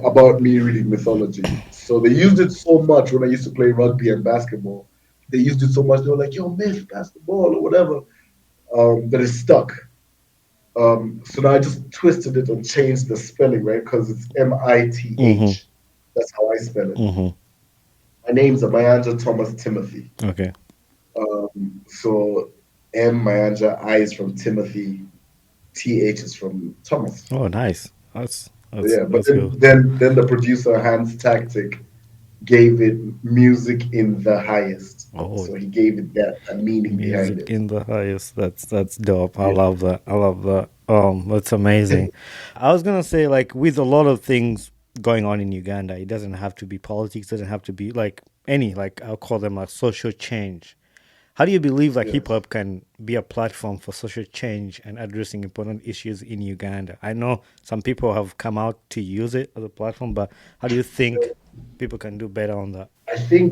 about me reading mythology. So they used it so much when I used to play rugby and basketball. They used it so much. They were like, "Yo, myth, basketball or whatever," that it stuck. So now I just twisted it and changed the spelling, right? Because it's Mm-hmm. Mith. That's how I spell it. Mm-hmm. My name's Mayanja Thomas Timothy. Okay. So Mayanja, I is from Timothy, TH is from Thomas. Oh, nice. That's So that's yeah, but that's then cool. then the producer Hans Tactic gave it music in the highest. Oh, So he gave it that a meaning behind music it. in the highest. That's dope. I Yeah. love that. I love that. That's amazing. I was gonna say, like, with a lot of things going on in Uganda, it doesn't have to be politics. Doesn't have to be like any, like, I'll call them like social change. How do you believe like hip Yes. hop can be a platform for social change and addressing important issues in Uganda? I know some people have come out to use it as a platform, but how do you think people can do better on that? I think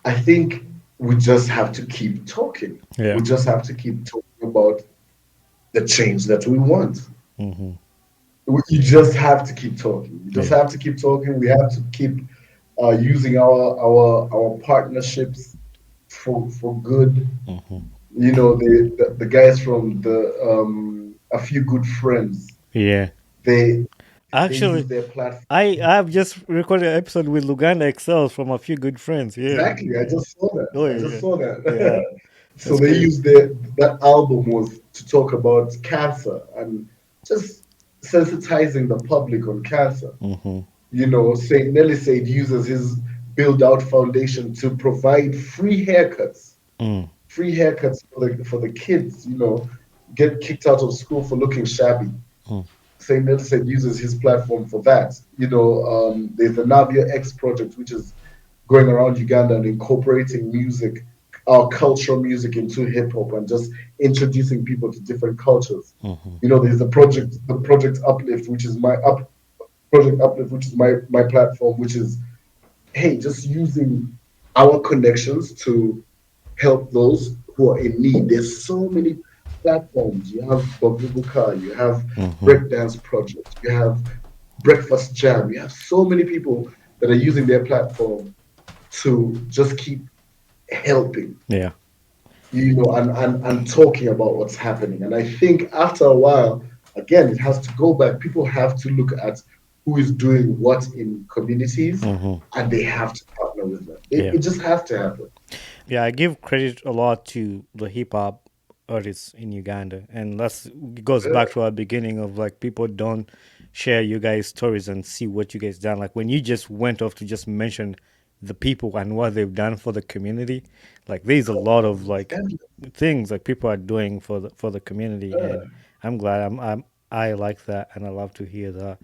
I think we just have to keep talking. Yeah. We just have to keep talking about the change that we want. Mm-hmm. You just have to keep talking. You just Yeah. have to keep talking. We have to keep using our partnerships for good. Mm-hmm. The guys from the a few good friends. Yeah. They they use Actually, their platform. I've just recorded an episode with Luganda Excels from a few good friends. Yeah. Exactly. I just saw that. Oh I yeah, just yeah. saw Yeah. that. So That's they crazy. used that album was to talk about cancer and just sensitizing the public on cancer. Mm-hmm. Saint Nelly Said uses his Build Out Foundation to provide Mm. free haircuts for the kids. Get kicked out of school for looking shabby. Mm. St. Nelson uses his platform for that. There's the Navia X project, which is going around Uganda and incorporating music, our cultural music into hip hop and just introducing people to different cultures. Mm-hmm. There's the project Uplift, which is Project Uplift, which is my platform, which is hey, just using our connections to help those who are in need. There's so many. platforms. You have Babubuka, you have Mm-hmm. Breakdance Project, you have Breakfast Jam. You have so many people that are using their platform to just keep helping, Yeah. and talking about what's happening. And I think after a while, again, it has to go back. People have to look at who is doing what in communities, Mm-hmm. and they have to partner with them. It, Yeah. it just has to happen. Yeah, I give credit a lot to the hip hop artists in Uganda, and that's it goes Yeah, back to our beginning of like people don't share you guys' stories and see what you guys done. Like when you just went off to just mention the people and what they've done for the community, like there's a come lot on, of it's like endless. things like people are doing for the community, Yeah. and I'm glad I like that and I love to hear that.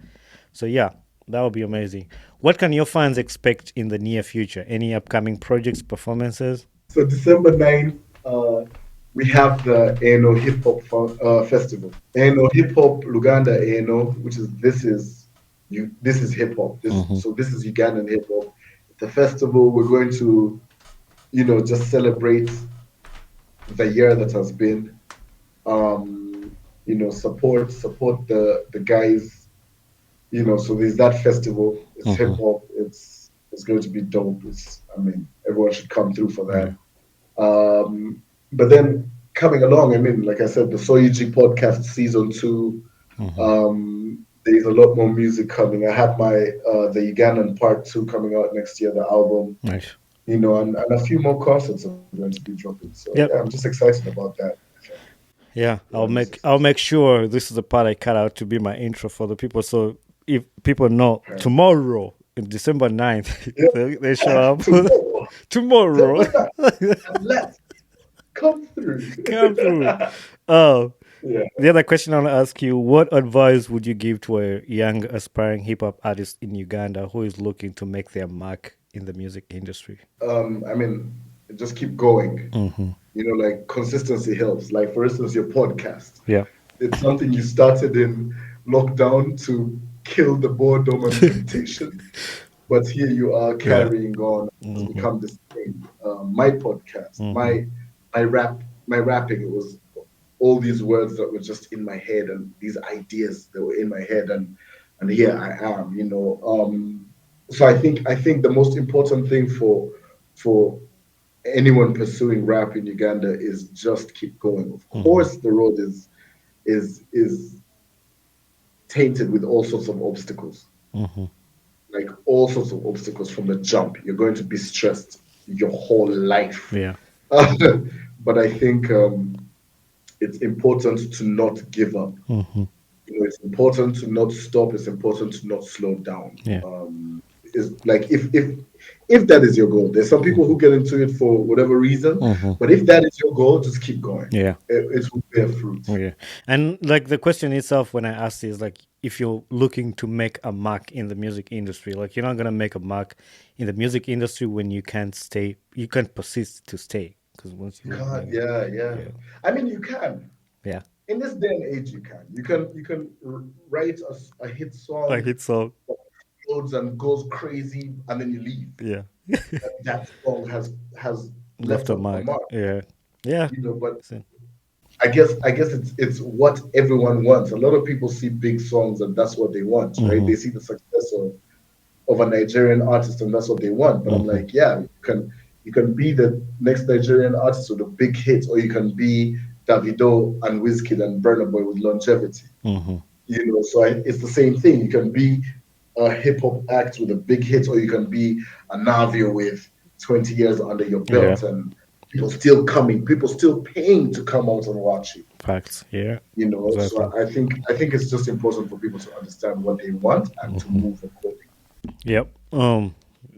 So yeah, that would be amazing. What can your fans expect in the near future? Any upcoming projects, performances? So December 9th, we have the ANO Hip Hop Festival. ANO Hip Hop Luganda ANO, which is this is hip hop. Mm-hmm. This is Ugandan hip hop. It's a festival. We're going to, just celebrate the year that has been. Support the guys. So there's that festival. It's hip Mm-hmm. hop. It's going to be dope. I mean, everyone should come through for Yeah. that. But then coming along, I mean, like I said, the Soyuji podcast season 2. Mm-hmm. There's a lot more music coming. I have my the Ugandan part 2 coming out next year, the album, Nice. and a few more concerts are going to be dropping. So yeah, I'm Yep. just excited about that. I think. Yeah. Yeah, I'm just I'll excited. make sure this is the part I cut out to be my intro for the people. So if people know Okay. tomorrow in December 9th, they show Yeah, up tomorrow, tomorrow. December 9th, and let's come through. Come through. Oh, Yeah. the other question I want to ask you: what advice would you give to a young aspiring hip hop artist in Uganda who is looking to make their mark in the music industry? I mean, just keep going. Mm-hmm. Like consistency helps. Like for instance, your podcast. Yeah. It's something you started in lockdown to kill the boredom and temptation, but here you are Yeah. carrying on. It's Mm-hmm. become this thing. My podcast, Mm-hmm. my rapping. It was all these words that were just in my head and these ideas that were in my head, and here I am. So I think the most important thing for anyone pursuing rap in Uganda is just keep going. Of Mm-hmm. course, the road is tainted with all sorts of obstacles, Mm-hmm. like all sorts of obstacles from the jump. You're going to be stressed your whole life, Yeah. but I think it's important to not give up. Mm-hmm. It's important to not stop. It's important to not slow down. Yeah. Is like if that is your goal. There's some people who get into it for whatever reason, Mm-hmm. but if that is your goal, just keep going. Yeah. It will bear fruit. Yeah. And like the question itself when I asked is like if you're looking to make a mark in the music industry, like you're not gonna make a mark in the music industry when you can't persist to stay. Because once You you can't. Yeah, yeah. yeah. I mean, you can. Yeah. In this day and age, you can. You can write a hit I song hit so that explodes and goes crazy, and then you leave. yeah. That song has Left left a a mark. mark. Yeah. Yeah. But So, I guess it's what everyone wants. A lot of people see big songs and that's what they want, right? mm-hmm. They see the success of a Nigerian artist and that's what they want. But I'm Mm-hmm. like, yeah, you can be the next Nigerian artist with a big hit, or you can be Davido and Wizkid and Burna Boy with longevity. Mm-hmm. So it's the same thing. You can be a hip hop act with a big hit, or you can be a Navio with 20 years under your Yeah. belt, and people still paying to come out and watch you. Facts. Yeah. So Exactly. I think it's just important for people to understand what they want and to move accordingly. Yep. Yeah.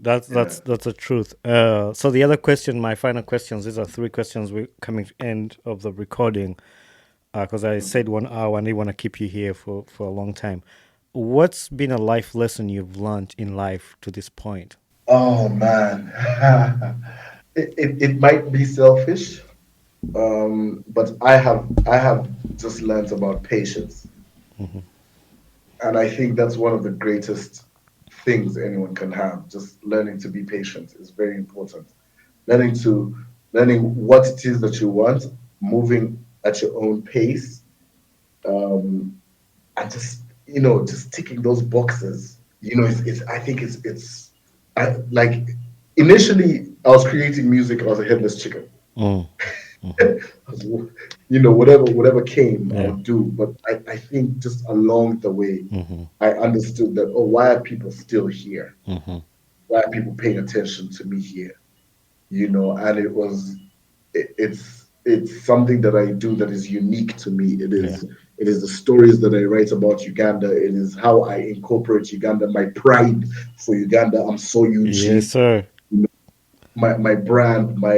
That's the truth. So the other question, my final questions. These are three questions. We're coming to end of the recording. Because I said 1 hour and I want to keep you here for a long time. What's been a life lesson you've learned in life to this point? Oh man, it might be selfish, but I have just learned about patience, Mm-hmm. and I think that's one of the greatest things anyone can have. Just learning to be patient is very important. Learning to learning what it is that you want, moving at your own pace, um, and just just ticking those boxes. It's I think it's I like initially I was creating music. I was a headless chicken. Mm. I was, whatever came, I Yeah. would do. But I think just along the way, Mm-hmm. I understood that, oh, why are people still here? Mm-hmm. Why are people paying attention to me here? And it's something that I do that is unique to me. It Yeah. is it is the stories that I write about Uganda. It is how I incorporate Uganda, my pride for Uganda. I'm so Yes, UG. sir. My brand, my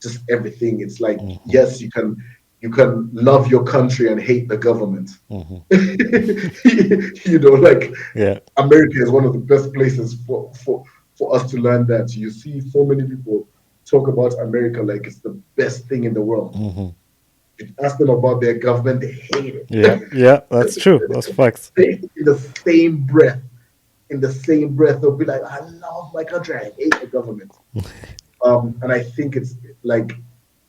just everything. It's like, Mm-hmm. yes, you can love your country and hate the government. Mm-hmm. Like Yeah. America is one of the best places for us to learn that. You see so many people talk about America like it's the best thing in the world. Mm-hmm. If you ask them about their government, they hate Yeah. Yeah. That's true. That's facts. it. In the same breath, they'll be like, I love my country, I hate the government. And I think it's like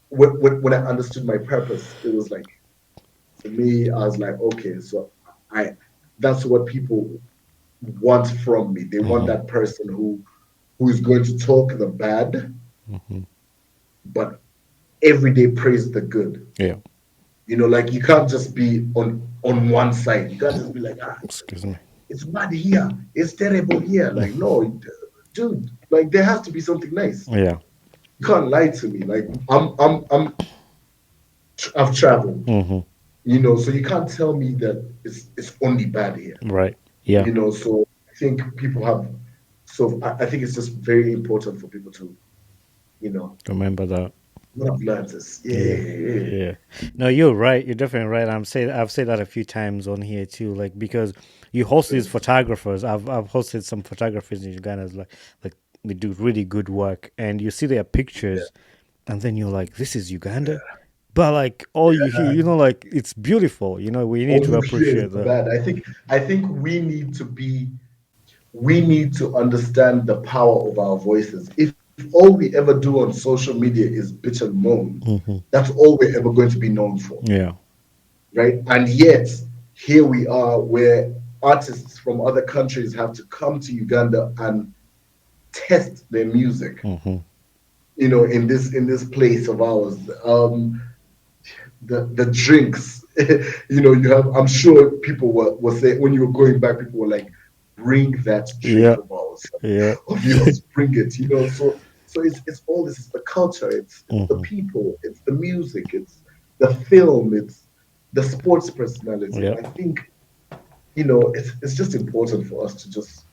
when I understood my purpose, it was like, for me, I was like, okay, so I that's what people want from me. They want Mm-hmm. that person who is going to talk the bad, Mm-hmm. but every day praise the good. Yeah. Like you can't just be on one side. You can't just be like, Excuse me. it's bad here, it's terrible here. Like, no, dude, like there has to be something nice. Yeah. You can't lie to me. Like I've traveled, Mm-hmm. so you can't tell me that it's only bad here. Right. Yeah. So I think people have so I think it's just very important for people to, you know, Remember that. what I've learned is, yeah, Yeah. yeah, yeah. Yeah. No, you're right. You're definitely right. I've said that a few times on here too. Like because you host these photographers. I've hosted some photographers in Uganda. Like they do really good work, and you see their Yeah. pictures, and then you're like, this is Uganda. But like all you hear, like it's beautiful. We need All to you hear is appreciate the that. bad. I think we need to understand the power of our voices. If all we ever do on social media is bitch and moan, Hmm. that's all we're ever going to be known for, Yeah. right? And yet, here we are where artists from other countries have to come to Uganda and test their music, Hmm. in this place of ours. The drinks, you have, I'm sure people were saying when you were going back, people were like, bring that drink Yeah. of ours, Yeah. of yours, bring it, so it's all this, it's the culture, it's the Hmm. people, it's the music, it's the film, it's the sports personality. Yeah. I think, it's just important for us to just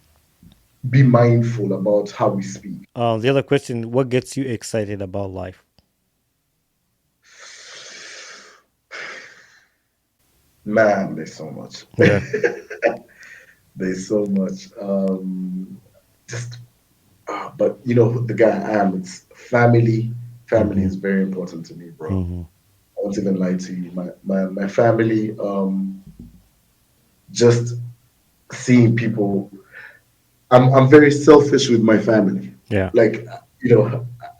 be mindful about how we speak. The other question: what gets you excited about life? Man, there's so much. Yeah. There's so much. Just but the guy I am, it's family. Family Hmm. is very important to me, bro. Hmm. I won't even lie to you. My family, just seeing people. I'm very selfish with my family. Yeah. Like,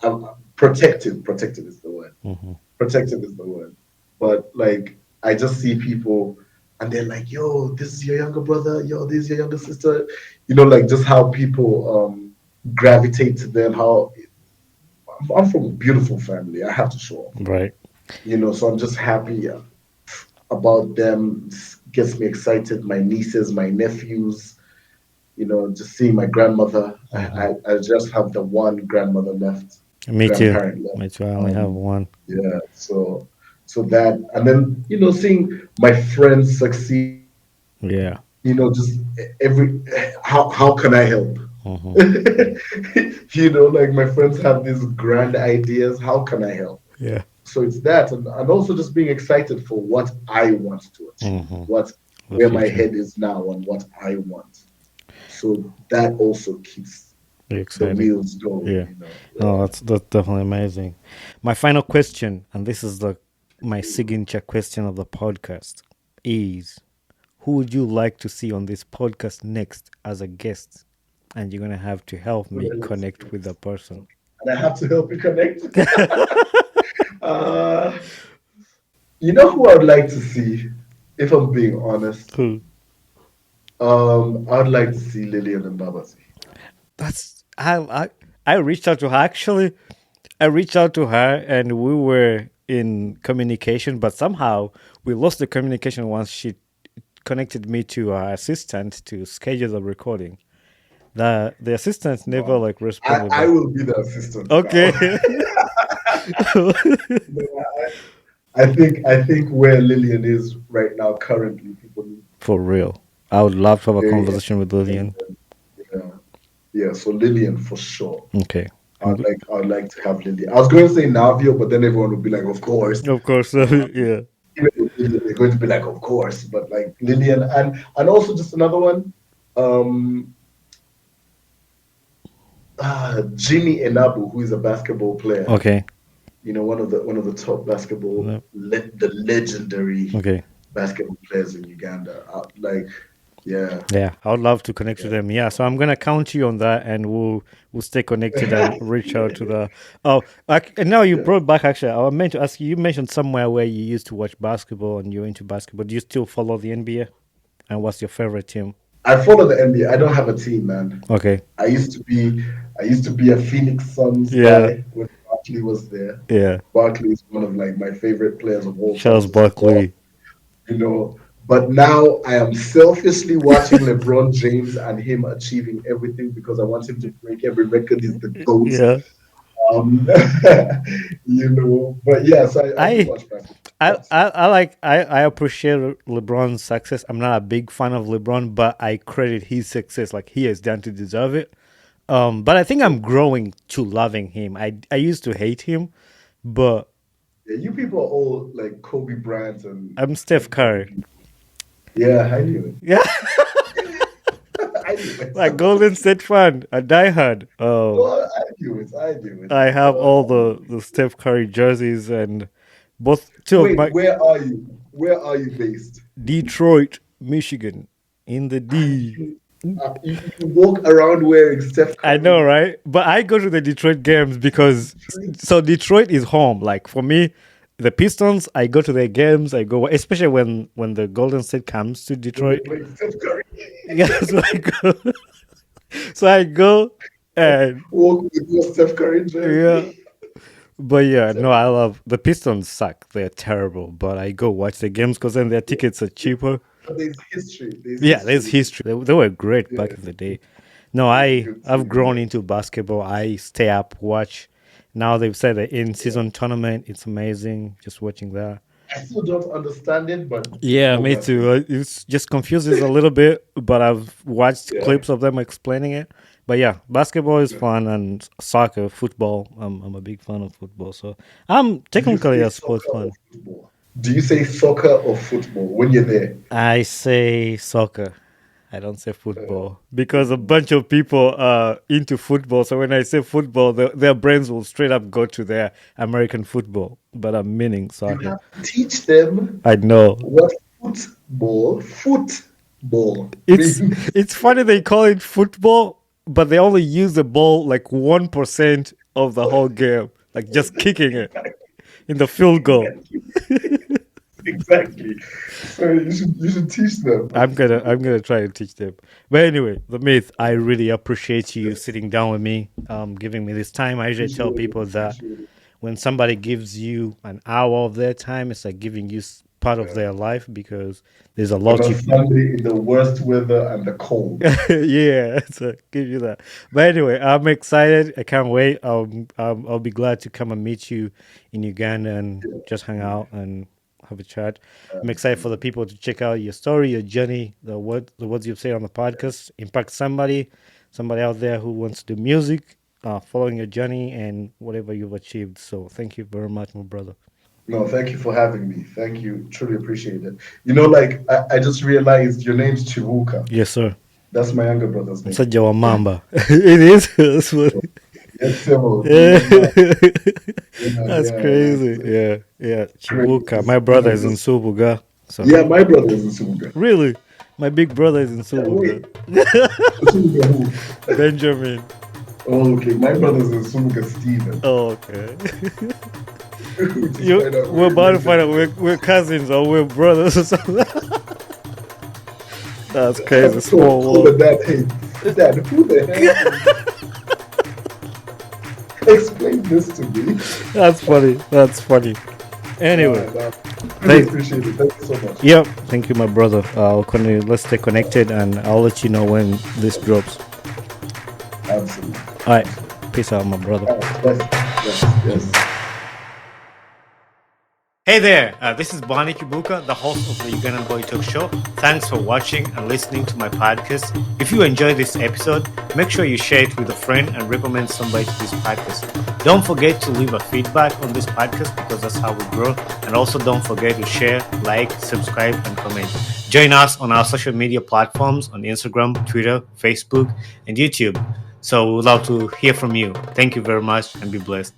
I'm protective. Protective is the word. Hmm. Protective is the word. But like, I just see people, and they're like, "Yo, this is your younger brother. Yo, this is your younger sister." Like just how people gravitate to them. How I'm from a beautiful family. I have to show off. Right. So I'm just happy about them. Gets me excited. My nieces, my nephews. Just seeing my grandmother. I, Hmm. I, I just have the one grandmother left, Me too. grandparent left. Me too. I only have Um, one. yeah. So that, and then seeing my friends succeed. Yeah. Just every how can I help? Hmm. Like my friends have these grand ideas. How can I help? Yeah. So it's that, and also just being excited for what I want to achieve, Hmm. The where my future. head is now and what I want. So that also keeps Very the exciting. wheels going. Yeah. No, that's definitely amazing. My final question, and this is my signature question of the podcast, is who would you like to see on this podcast next as a guest? And you're gonna have to help me connect with the person. And I have to help you connect. uh, You know who I'd like to see, if I'm being honest? Cool. I'd like to see Lillian and Babasi. That's I reached out to her actually. I reached out to her and we were in communication, but somehow we lost the communication once she connected me to her assistant to schedule the recording. The assistant never Wow. like I, responded I back. will be the assistant now. Okay. I think where Lillian is right now currently, people need For real. I would love to have a very conversation with Lillian. yeah. Yeah, so Lillian for sure. Okay. I'd like to have Lillian. I was going to say Navio, but then everyone would be like, of course. Of course. Yeah. Even with Lillian, they're going to be like, of course. But like Lillian and also just another one, um Jimmy Enabu, who is a basketball player. Okay. One of the top Yeah. the legendary Okay. basketball players in Uganda. Yeah, Yeah, I would love to connect to yeah. them. Yeah, so I'm gonna count you on that, and we'll stay connected and reach out to the. Oh, and now you Yeah. brought back. Actually, I meant to ask you. You mentioned somewhere where you used to watch basketball and you're into basketball. Do you still follow the NBA? And what's your favorite team? I follow the NBA. I don't have a team, man. Okay. I used to be I used to be a Phoenix Suns Yeah. guy when Barkley was there. Yeah. Barkley is one of like my favorite players of all time Charles to sport, Barkley. you know. But now I am selfishly watching LeBron James and him achieving everything because I want him to break every record. He's the GOAT. Yeah. Um, but yes, I do I watch basketball. I, But I, I like I appreciate LeBron's success. I'm not a big fan of LeBron, but I credit his success. Like he has done to deserve it. But I think I'm growing to loving him. I used to hate him, but yeah, you people are all like Kobe Bryant and I'm Steph Steph Curry Curry. people. Yeah, I knew Yeah, it. I knew it. like Golden State fan, a diehard. Well, I knew it. I knew it. I have all I knew the Steph Curry jerseys and both it. two of Wait, my where are you? Where are you based? Detroit, Michigan, in the And D. you walk around wearing Steph I know, Curry. right? But I go to the Detroit games because Detroit, so Detroit is home. Like for me, the Pistons, I go to their games. I go, especially when the Golden State comes to when they're Detroit. playing Steph Curry. Yeah, so I go. So I go and Walk with your Steph Curry yeah. jersey. But yeah, Steph no, I love the Pistons suck. They're terrible. But I go watch the games because then their tickets are cheaper. But there's history. There's Yeah, there's history. history. They were great back Yeah, in the day. No, it's a good I've team. grown into basketball. I stay up, watch. Now they've said the in Yeah. season tournament. It's amazing. Just watching that. I still don't understand it, but Yeah, more me power to too. you. It's just confuses a little bit, but I've watched Yeah, clips of them explaining it. But yeah, basketball is yeah. fun and soccer, football. I'm a big fan of football, so I'm Do you technically say a sports soccer or fan. football? Do you say soccer or football when you're there? I say soccer. I don't say Uh, football because a bunch of people are into football. So when I say football, their brains will straight up go to their American football. But I'm meaning you soccer. have to teach them I know. what football It's means. it's funny they call it football, but they only use the ball like 1% of the whole game, like just kicking it in the field goal. Exactly. Exactly. So you should teach them. I'm gonna try and teach them. But anyway, the myth. I really appreciate you sitting down with me, giving me this time. I usually tell Appreciate it. people that Appreciate it. when somebody gives you an hour of their time, it's like giving you part of Yeah. their life because there's a On lot a you. Sunday in the worst weather and the cold. Yeah, so give you that. But anyway, I'm excited. I can't wait. I'll be glad to come and meet you in Uganda and just hang out and have a chat. I'm excited for the people to check out your story, your journey, the words you've said on the podcast, impact somebody out there who wants to do music, following your journey and whatever you've achieved. So thank you very much, my brother. No, thank you for having me. Thank you. Truly appreciate it. Like I just realized your name's Chivuka. Yes, sir. That's my younger brother's name. Such a mamba. It is. That's what. Yes, Simo. Yeah. Yeah, That's yeah, crazy. Yeah, yeah. crazy. Chibuka. My brother is in Subuga. So Yeah, my brother is in Suga. really, my big brother is in Yeah, Subuga. wait. Suga who? Benjamin. Oh, okay. My brother's in Suga Steven. Oh, okay. We just find out We're we're about to find out related. we're cousins or we're brothers or something. That's crazy. I've Small told the world. dad, hey, dad, who the hell explain this to me? That's funny. That's funny. Anyway, Nah, really thank appreciate it. Thank you so much. yep. Thank you, my brother. I'll continue. Let's stay connected, and I'll let you know when this drops. Absolutely. All right. Peace out, my brother. Yes. Hey there, this is Bonnie Kibuka, the host of the Ugandan Boy Talk Show. Thanks for watching and listening to my podcast. If you enjoyed this episode, make sure you share it with a friend and recommend somebody to this podcast. Don't forget to leave a feedback on this podcast because that's how we grow. And also don't forget to share, like, subscribe, and comment. Join us on our social media platforms on Instagram, Twitter, Facebook, and YouTube. So we'd love to hear from you. Thank you very much and be blessed.